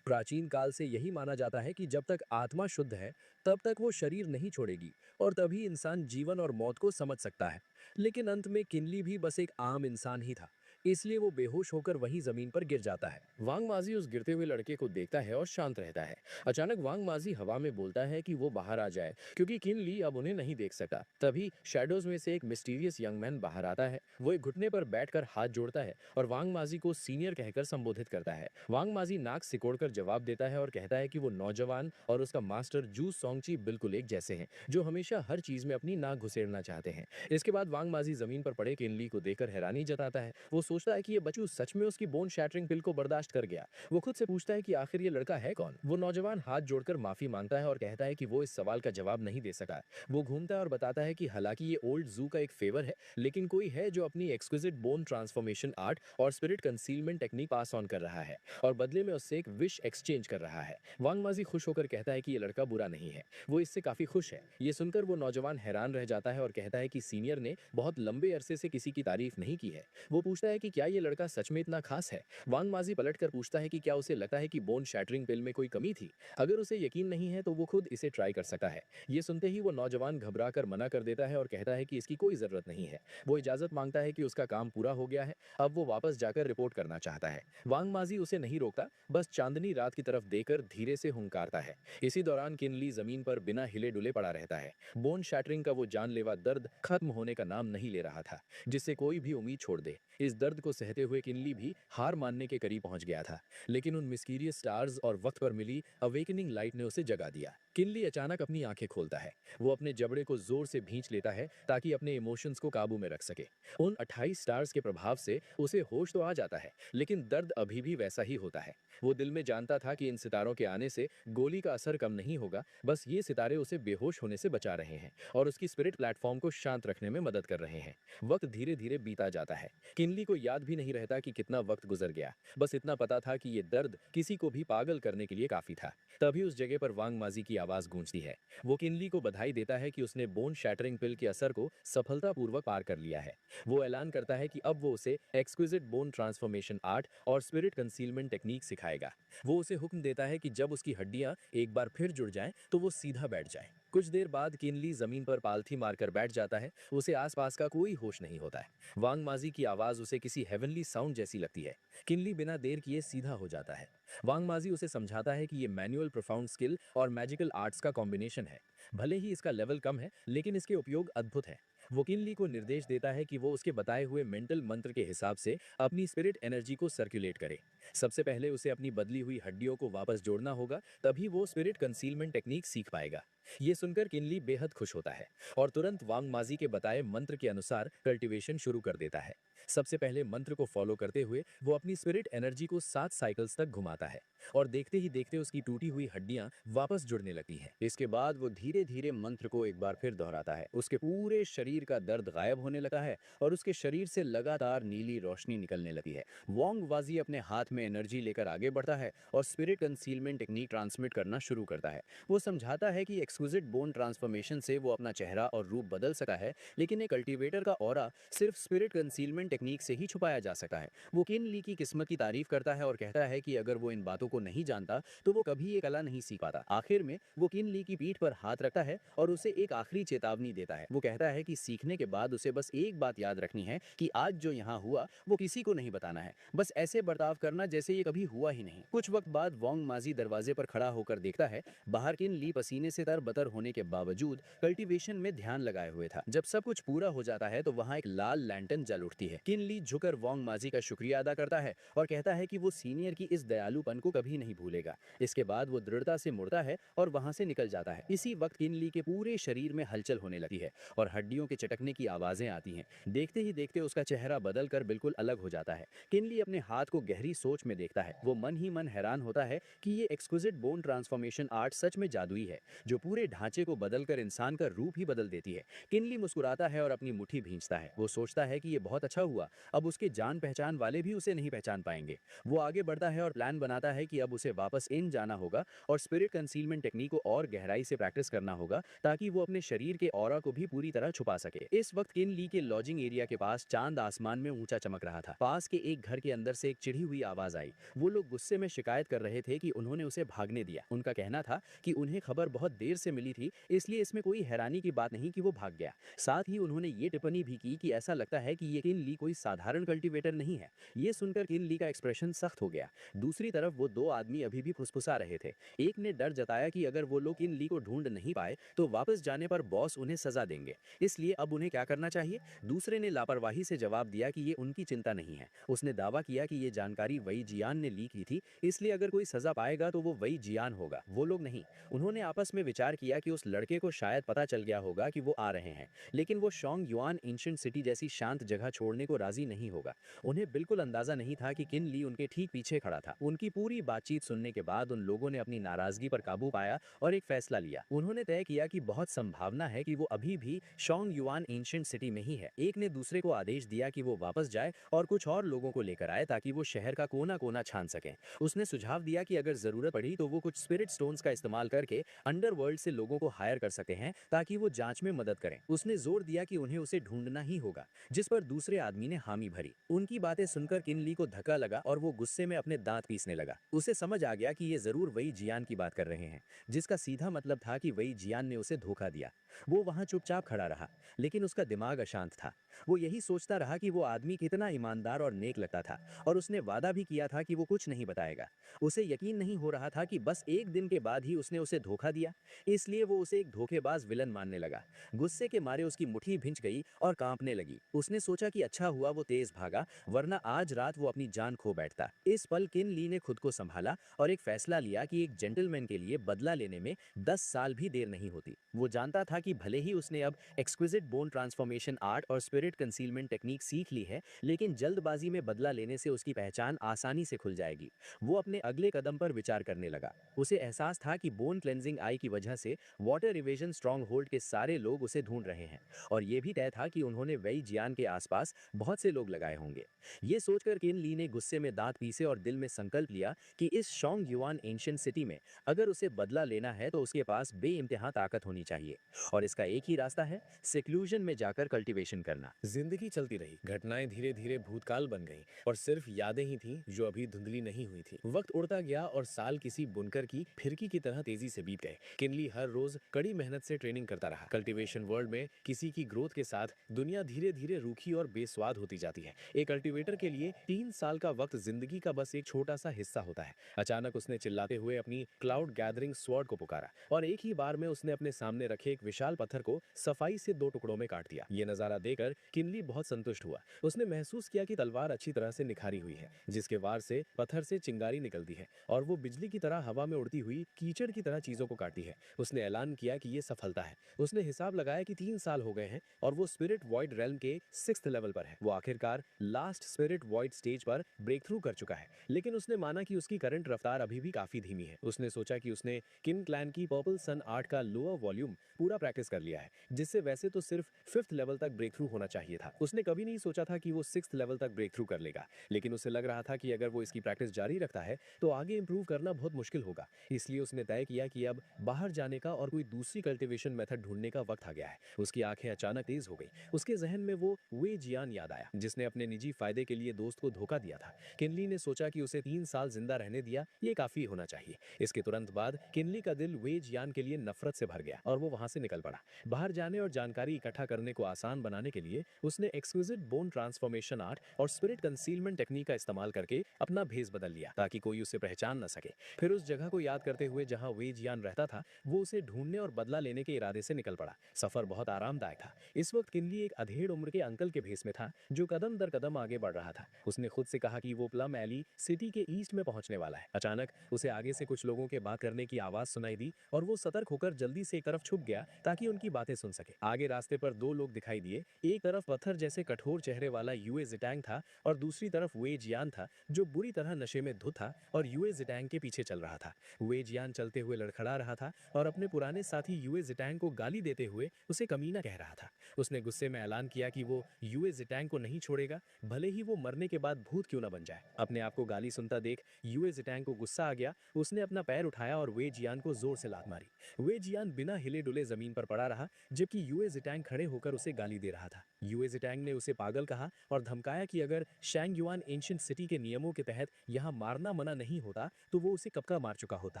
प्राचीन काल से यही माना जाता है कि जब तक आत्मा शुद्ध है, तब तक वो शरीर नहीं छोड़ेगी और तभी इंसान जीवन और मौत को समझ सकता है। लेकिन अंत में किनली भी बस एक आम इंसान ही था, इसलिए वो बेहोश होकर वहीं जमीन पर गिर जाता है। वांग माजी उस गिरते हुए लड़के को देखता है और शांत रहता है। अचानक वांग माजी हवा में बोलता है कि वो बाहर आ जाए, क्योंकि किनली अब उन्हें नहीं देख सकता। तभी शैडोज में से एक मिस्टीरियस यंग मैन बाहर आता है। वो एक घुटने पर बैठकर हाथ जोड़ता है और वांग माजी को सीनियर कहकर संबोधित करता है। वांग माजी नाक सिकोड़कर जवाब देता है और कहता है कि वो नौजवान और उसका मास्टर जू सोंगची बिल्कुल एक जैसे हैं, जो हमेशा हर चीज में अपनी नाक घुसेड़ना चाहते हैं। इसके बाद वांग माजी जमीन पर पड़े किनली को देखकर हैरानी जताता है। वो सोचता है कि ये बच्चू सच में उसकी बोन शैटरिंग पिल को बर्दाश्त कर गया। वो खुद से पूछता है कि आखिर ये लड़का है कौन। वो नौजवान हाथ जोड़कर माफी मांगता है और कहता है कि वो इस सवाल का जवाब नहीं दे सका। वो घूमता है और बताता है कि हालांकि ये ओल्ड जू का एक फेवर है, लेकिन कोई है जो अपनी एक्सक्विजिट बोन ट्रांसफॉर्मेशन आर्ट और spirit concealment technique pass on कर रहा है और बदले में उससे एक विश एक्सचेंज कर रहा है। वांग माजी खुश होकर कहता है कि ये लड़का बुरा नहीं है, वो इससे काफी खुश है। ये सुनकर वो नौजवान हैरान रह जाता है और कहता है कि सीनियर ने बहुत लंबे अरसे से किसी की तारीफ नहीं की है। वो पूछता है कि क्या ये लड़का सच में इतना खास है। वांग माजी पलट कर पूछता है कि क्या उसे लगता है कि बोन शैटरिंग पिल में कोई कमी थी। अगर उसे यकीन नहीं है तो वो खुद इसे ट्राई कर सकता है। ये सुनते ही वो नौजवान घबरा कर मना कर देता है और कहता है कि इसकी कोई जरूरत नहीं है। वो इजाजत मांगता है कि उसका काम पूरा हो गया है, अब वो वापस जाकर रिपोर्ट करना चाहता है। वांग माजी उसे नहीं रोकता, बस चांदनी रात की तरफ देकर धीरे से हुंकारता है। इसी दौरान किनली जमीन पर बिना हिले डुले पड़ा रहता है। बोन शैटरिंग का वो जानलेवा दर्द खत्म होने का नाम नहीं ले रहा था, जिससे कोई भी उम्मीद छोड़ दे। इस दर्द को सहते हुए किनली भी हार मानने के करीब पहुंच गया था, लेकिन उन मिस्टीरियस स्टार्स और वक्त पर मिली अवेकनिंग लाइट ने उसे जगा दिया। किनली अचानक अपनी आंखें खोलता है। वो अपने जबड़े को जोर से भींच लेता है ताकि अपने इमोशंस को काबू में रख सके। उन 28 स्टार्स के प्रभाव से उसे होश तो आ जाता है, लेकिन दर्द अभी भी वैसा ही होता है। वो दिल में जानता था कि इन सितारों के आने से गोली का असर कम नहीं होगा, बस ये सितारे उसे बेहोश होने से बचा रहे हैं और उसकी स्पिरिट प्लेटफॉर्म को शांत रखने में मदद कर रहे हैं। वक्त धीरे धीरे बीता जाता है। किनली को याद भी नहीं रहता कि कितना वक्त गुजर गया। बस इतना पता था कि ये दर्द किसी को भी पागल करने के लिए काफी था। तभी उस जगह पर वांग माजी की आवाज गूंजती है। वो किनली को बधाई देता है कि उसने बोन शैटरिंग पिल के असर को सफलतापूर्वक पार कर लिया है। वो ऐलान करता है कि अब वो उसे एक्सक्विजिट बोन ट्रांसफॉर्मेशन आर्ट और स्पिरिट कंसीलमेंट टेक्निक सिखाएगा। वो उसे हुक्म देता है कि जब उसकी हड्डियां एक बार फिर जुड़ जाएं, तो वो सीधा बैठ जाए। कुछ देर बाद किनली जमीन पर पालथी मारकर बैठ जाता है। उसे आसपास का कोई होश नहीं होता है। वांग माजी की आवाज उसे किसी हेवनली साउंड जैसी लगती है। किनली बिना देर किए सीधा हो जाता है। वांग माजी उसे समझाता है कि ये मैनुअल प्रोफाउंड स्किल और मैजिकल आर्ट्स का कॉम्बिनेशन है। भले ही इसका लेवल कम है, लेकिन इसके उपयोग अद्भुत है। वो किनली को निर्देश देता है कि वो उसके बताए हुए मेंटल मंत्र के हिसाब से अपनी स्पिरिट एनर्जी को सर्कुलेट करे। सबसे पहले उसे अपनी बदली हुई हड्डियों को वापस जोड़ना होगा, तभी वो स्पिरिट कंसीलमेंट टेक्निक सीख पाएगा। ये सुनकर किनली बेहद खुश होता है और तुरंत वांग माजी के बताए मंत्र के अनुसार कल्टीवेशन शुरू कर देता है। सबसे पहले मंत्र को फॉलो करते हुए वो अपनी स्पिरिट एनर्जी को 7 साइकिल्स तक घुमाता है और देखते ही देखते उसकी टूटी हुई हड्डियां वापस जुड़ने लगती हैं। इसके बाद वो धीरे धीरे मंत्र को एक बार फिर दोहराता है। उसके पूरे शरीर का दर्द गायब होने लगा है और उसके शरीर से लगातार नीली रोशनी निकलने लगी है। वोंग वाजी अपने हाथ में एनर्जी लेकर आगे बढ़ता है और स्पिरिट कंसीलमेंट टेक्निक ट्रांसमिट करना शुरू करता है। वो समझाता है कि एक्सक्विजिट बोन ट्रांसफॉर्मेशन से वो अपना चेहरा और रूप बदल सका है, लेकिन एक कल्टीवेटर का ऑरा सिर्फ स्पिरिट कंसीलमेंट टेक्निक से ही छुपाया जा सकता है। वो किन ली की किस्मत की तारीफ करता है और कहता है कि अगर वो इन बातों को नहीं जानता तो वो कभी ये कला नहीं सीख पाता। आखिर में वो किन ली की पीठ पर हाथ रखता है और उसे एक आखिरी चेतावनी देता है। वो कहता है कि सीखने के बाद उसे बस एक बात याद रखनी है कि आज जो यहाँ हुआ वो किसी को नहीं बताना है, बस ऐसे बर्ताव करना जैसे ये कभी हुआ ही नहीं। कुछ वक्त बाद वोंग माजी दरवाजे पर खड़ा होकर देखता है। बाहर किन ली पसीने से तरबतर होने के बावजूद कल्टीवेशन में ध्यान लगाए हुए था। जब सब कुछ पूरा हो जाता है तो वहाँ एक लाल लैंटर्न जल उठती है। किन ली झुकर वोंग माजी का शुक्रिया अदा करता है और कहता है कि वो सीनियर की इस दयालुपन को कभी नहीं भूलेगा। इसके बाद वो दृढ़ता से मुड़ता है और वहां से निकल जाता है। इसी वक्त किन ली के पूरे शरीर में हलचल होने लगती है और हड्डियों के चटकने की आवाजें आती हैं। देखते ही देखते उसका चेहरा बदल कर बिल्कुल अलग हो जाता है। किनली अपने हाथ को गहरी सोच में देखता है। वो मन ही मन हैरान होता है कि ये एक्सक्विजिट बोन ट्रांसफॉर्मेशन आर्ट सच में जादुई है, जो पूरे ढांचे को बदलकर इंसान का रूप ही बदल देती है। किनली मुस्कुराता है और अपनी मुट्ठी भींचता है। वो सोचता है कि ये बहुत अच्छा हुआ, अब उसके जान पहचान वाले भी उसे नहीं पहचान पाएंगे। वो आगे बढ़ता है और प्लान बनाता है कि अब उसे वापस इन जाना होगा और स्पिरिट कंसीलमेंट टेक्निक को और गहराई से प्रैक्टिस करना होगा ताकि वो अपने शरीर के ऑरा को भी पूरी तरह छुपा सके। इस वक्त किन ली के लॉजिंग एरिया के पास चांद आसमान में ऊंचा चमक रहा था। पास के एक घर के अंदर से एक चिढ़ी हुई आवाज आई। वो लोग गुस्से में शिकायत कर रहे थे कि उन्होंने उसे भागने दिया। उनका कहना था कि उन्हें खबर बहुत देर से मिली थी, इसलिए इसमें कोई हैरानी की बात नहीं कि वो भाग गया। साथ ही उन्होंने ये टिप्पणी भी की कि ऐसा लगता है कि ये किन ली कोई साधारण कल्टीवेटर नहीं है। ये सुनकर किन ली का एक्सप्रेशन सख्त हो गया। दूसरी तरफ वो दो आदमी अभी भी फुसफुसा रहे थे। एक ने डर जताया कि अगर वो लोग किन ली को ढूंढ नहीं पाए तो वापस जाने पर बॉस उन्हें सजा देंगे, इसलिए अब उन्हें क्या करना चाहिए। दूसरे ने लापरवाही से जवाब दिया कि ये उनकी चिंता नहीं है। उसने दावा किया कि ये जानकारी वही जियान ने ली की थी, इसलिए अगर कोई सजा पाएगा तो वो वही जियान होगा, वो लोग नहीं। उन्होंने आपस में विचार किया कि उस लड़के को शायद पता चल गया होगा कि वो आ रहे हैं, लेकिन वो शोंग युआन एंशिएंट सिटी जैसी शांत जगह छोड़ने को राजी नहीं होगा। उन्हें बिल्कुल अंदाजा नहीं था कि किन ली उनके ठीक पीछे खड़ा था। उनकी पूरी बातचीत सुनने के बाद उन लोगों ने अपनी नाराजगी पर काबू पाया और एक फैसला लिया। उन्होंने तय किया कि बहुत संभावना है कि वो अभी भी शोंग युआन एंशिएंट सिटी में ही है। एक ने दूसरे को आदेश दिया कि वो वापस जाए और कुछ और लोगों को लेकर आए ताकि वो शहर का कोना कोना छान सकें। उसने सुझाव दिया कि अगर जरूरत पड़ी तो वो कुछ स्पिरिट स्टोन्स का इस्तेमाल करके अंडरवर्ल्ड से लोगों को हायर कर सकते हैं ताकि वो जांच में मदद करें। उसने जोर दिया कि उन्हें उसे ढूंढना ही होगा, जिस पर दूसरे आदमी ने हामी भरी। उनकी बातें सुनकर किनली को धक्का लगा और वो गुस्से में अपने दांत पीसने लगा। उसे समझ आ गया कि ये जरूर वही जियान की बात कर रहे हैं, जिसका सीधा मतलब था कि वही जियान ने उसे धोखा दिया। वो वहां चुपचाप खड़ा रहा, लेकिन उसका दिमाग अशांत था। वो यही सोचता रहा कि वो आदमी कितना ईमानदार और नेक लगता था और उसने वादा भी किया था कि वो कुछ नहीं बताएगा। उसे यकीन नहीं हो रहा था कि बस एक दिन के बाद ही उसने उसे धोखा दिया, इसलिए वो उसे एक धोखेबाज विलन मानने लगा। गुस्से के मारे उसकी मुट्ठी भिंच गई और कांपने लगी। उसने सोचा कि अच्छा हुआ वो तेज भागा, वरना आज रात वो अपनी जान खो बैठता। इस पल किन ली ने खुद को संभाला और एक फैसला लिया कि एक जेंटलमैन के लिए बदला लेने में 10 साल भी देर नहीं होती। वो जानता था कि भले ही उसने अब एक्सक्विजिट बोन ट्रांसफॉर्मेशन आर्ट और स्पिरिट कंसीलमेंट टेक्निक सीख ली है, लेकिन जल्दबाजी में बदला लेने से उसकी पहचान आसानी से खुल जाएगी। वो अपने अगले कदम पर विचार करने लगा। उसे एहसास था कि बोन क्लेंजिंग आई की वजह से वाटर इवेजन स्ट्रॉन्ग होल्ड के सारे लोग उसे ढूंढ रहे हैं और ये भी तय था कि उन्होंने वही जियान के आसपास बहुत से लोग लगाए होंगे। ये सोचकर किन ली ने गुस्से में दांत पीसे और दिल में संकल्प लिया कि इस शोंग युआन एंशिएंट सिटी में अगर उसे बदला लेना है तो उसके पास बेइंतहा ताकत होनी चाहिए और इसका एक ही रास्ता है, सिक्लूजन में जाकर कल्टीवेशन करना। जिंदगी चलती रही, घटनाएं धीरे धीरे भूतकाल बन गईं और सिर्फ यादें ही थीं जो अभी धुंधली नहीं हुई थी। वक्त उड़ता गया और साल किसी बुनकर की फिरकी की तरह तेजी से बीत गए। किनली हर रोज कड़ी मेहनत से ट्रेनिंग करता रहा। कल्टीवेशन वर्ल्ड में किसी की ग्रोथ के साथ दुनिया धीरे धीरे रूखी और बेस्वाद होती जाती है। एक कल्टीवेटर के लिए 3 साल का वक्त जिंदगी का बस एक छोटा सा हिस्सा होता है। अचानक उसने चिल्लाते हुए अपनी क्लाउड गैदरिंग स्वॉर्ड को पुकारा और एक ही बार में उसने अपने सामने रखे एक विशाल पत्थर को सफाई से 2 टुकड़ों में काट दिया। ये नजारा देखकर किनली बहुत संतुष्ट हुआ। उसने महसूस किया कि तलवार अच्छी तरह से निखारी हुई है, जिसके वार से पत्थर से चिंगारी निकलती है और वो बिजली की तरह हवा में उड़ती हुई कीचड़ की तरह चीजों को काटती है। उसने ऐलान किया कि ये सफलता है। उसने हिसाब लगाया कि 3 साल हो गए हैं और वो स्पिरिट वॉइड रेल्म के 6th लेवल पर है। वो आखिरकार लास्ट स्पिरिट वॉइड स्टेज पर ब्रेक थ्रू कर चुका है, लेकिन उसने माना कि उसकी करंट रफ्तार अभी भी काफी धीमी है। उसने सोचा कि उसने किन क्लैन की पर्पल सन आर्ट का लोअर वॉल्यूम पूरा प्रैक्टिस कर लिया है, जिससे वैसे तो सिर्फ 5th लेवल तक ब्रेक थ्रू होना चाहिए था। उसने कभी नहीं सोचा था कि वो 6th लेवल तक ब्रेक थ्रू कर लेगा, लेकिन उसे लग रहा था कि अगर वो इसकी प्रैक्टिस जारी रखता है तो आगे इंप्रूव करना बहुत मुश्किल होगा। इसलिए उसने तय किया कि अब बाहर जाने का और कोई दूसरी कल्टीवेशन मेथड ढूंढने का वक्त आ गया है। उसकी आंखें अचानक तेज हो गई। उसके जहन में वो वे जियान याद आया, जिसने अपने निजी फायदे के लिए दोस्त को धोखा दिया था। किनली ने सोचा कि उसे 3 साल जिंदा रहने दिया, ये काफी होना चाहिए। इसके तुरंत बाद किनली का दिल वे जियान के लिए नफरत से भर गया और वो वहां से निकल पड़ा। बाहर जाने और जानकारी इकट्ठा करने को आसान बनाने के लिए उसने एक्सक्विजिट बोन ट्रांसफॉर्मेशन आर्ट और स्पिरिट कंसीलमेंट टेक्निक का इस्तेमाल करके अपना भेस बदल लिया ताकि कोई उसे पहचान न सके। फिर उस जगह को याद करते हुए जहां वे जियान रहता था, वो उसे ढूंढने और बदला लेने के इरादे से निकल पड़ा। सफर बहुत आरामदायक था। इस वक्त किनली एक अधेड़ उम्र के अंकल के भेस में था जो कदम दर कदम आगे बढ़ रहा था। उसने खुद से कहा कि वो प्लम एली सिटी के ईस्ट में पहुंचने वाला है। अचानक उसे आगे से कुछ लोगों के बात करने की आवाज सुनाई दी और वो सतर्क होकर जल्दी से एक तरफ छुप गया ताकि उनकी बातें सुन सके। आगे रास्ते पर 2 लोग दिखाई दिए। एक तरफ पत्थर जैसे कठोर चेहरे वाला यूए जिटैंग था और दूसरी तरफ वे जियान था जो बुरी तरह नशे में धुत था और यूए जिटैंग के पीछे चल रहा था। वे जियान चलते हुए लड़खड़ा रहा था और अपने पुराने साथी यूए जिटैंग को गाली देते हुए उसे कमीना कह रहा था। उसने गुस्से में ऐलान किया कि वो यूए जिटैंग को नहीं छोड़ेगा, भले ही वो मरने के बाद भूत क्यों न बन जाए। अपने आप को गाली सुनता देख यूए जिटैंग को गुस्सा आ गया। उसने अपना पैर उठाया और वे जियान को जोर से लात मारी। वे जियान बिना हिले डुले जमीन पर पड़ा रहा जबकि यूए जिटैंग खड़े होकर उसे गाली दे रहा था। यूए जिटैंग ने उसे पागल कहा और धमकाया कि अगर शैंग युआन एंशिएंट सिटी के नियमों के तहत यहाँ मारना मना नहीं होता तो वो उसे कब का मार चुका होता।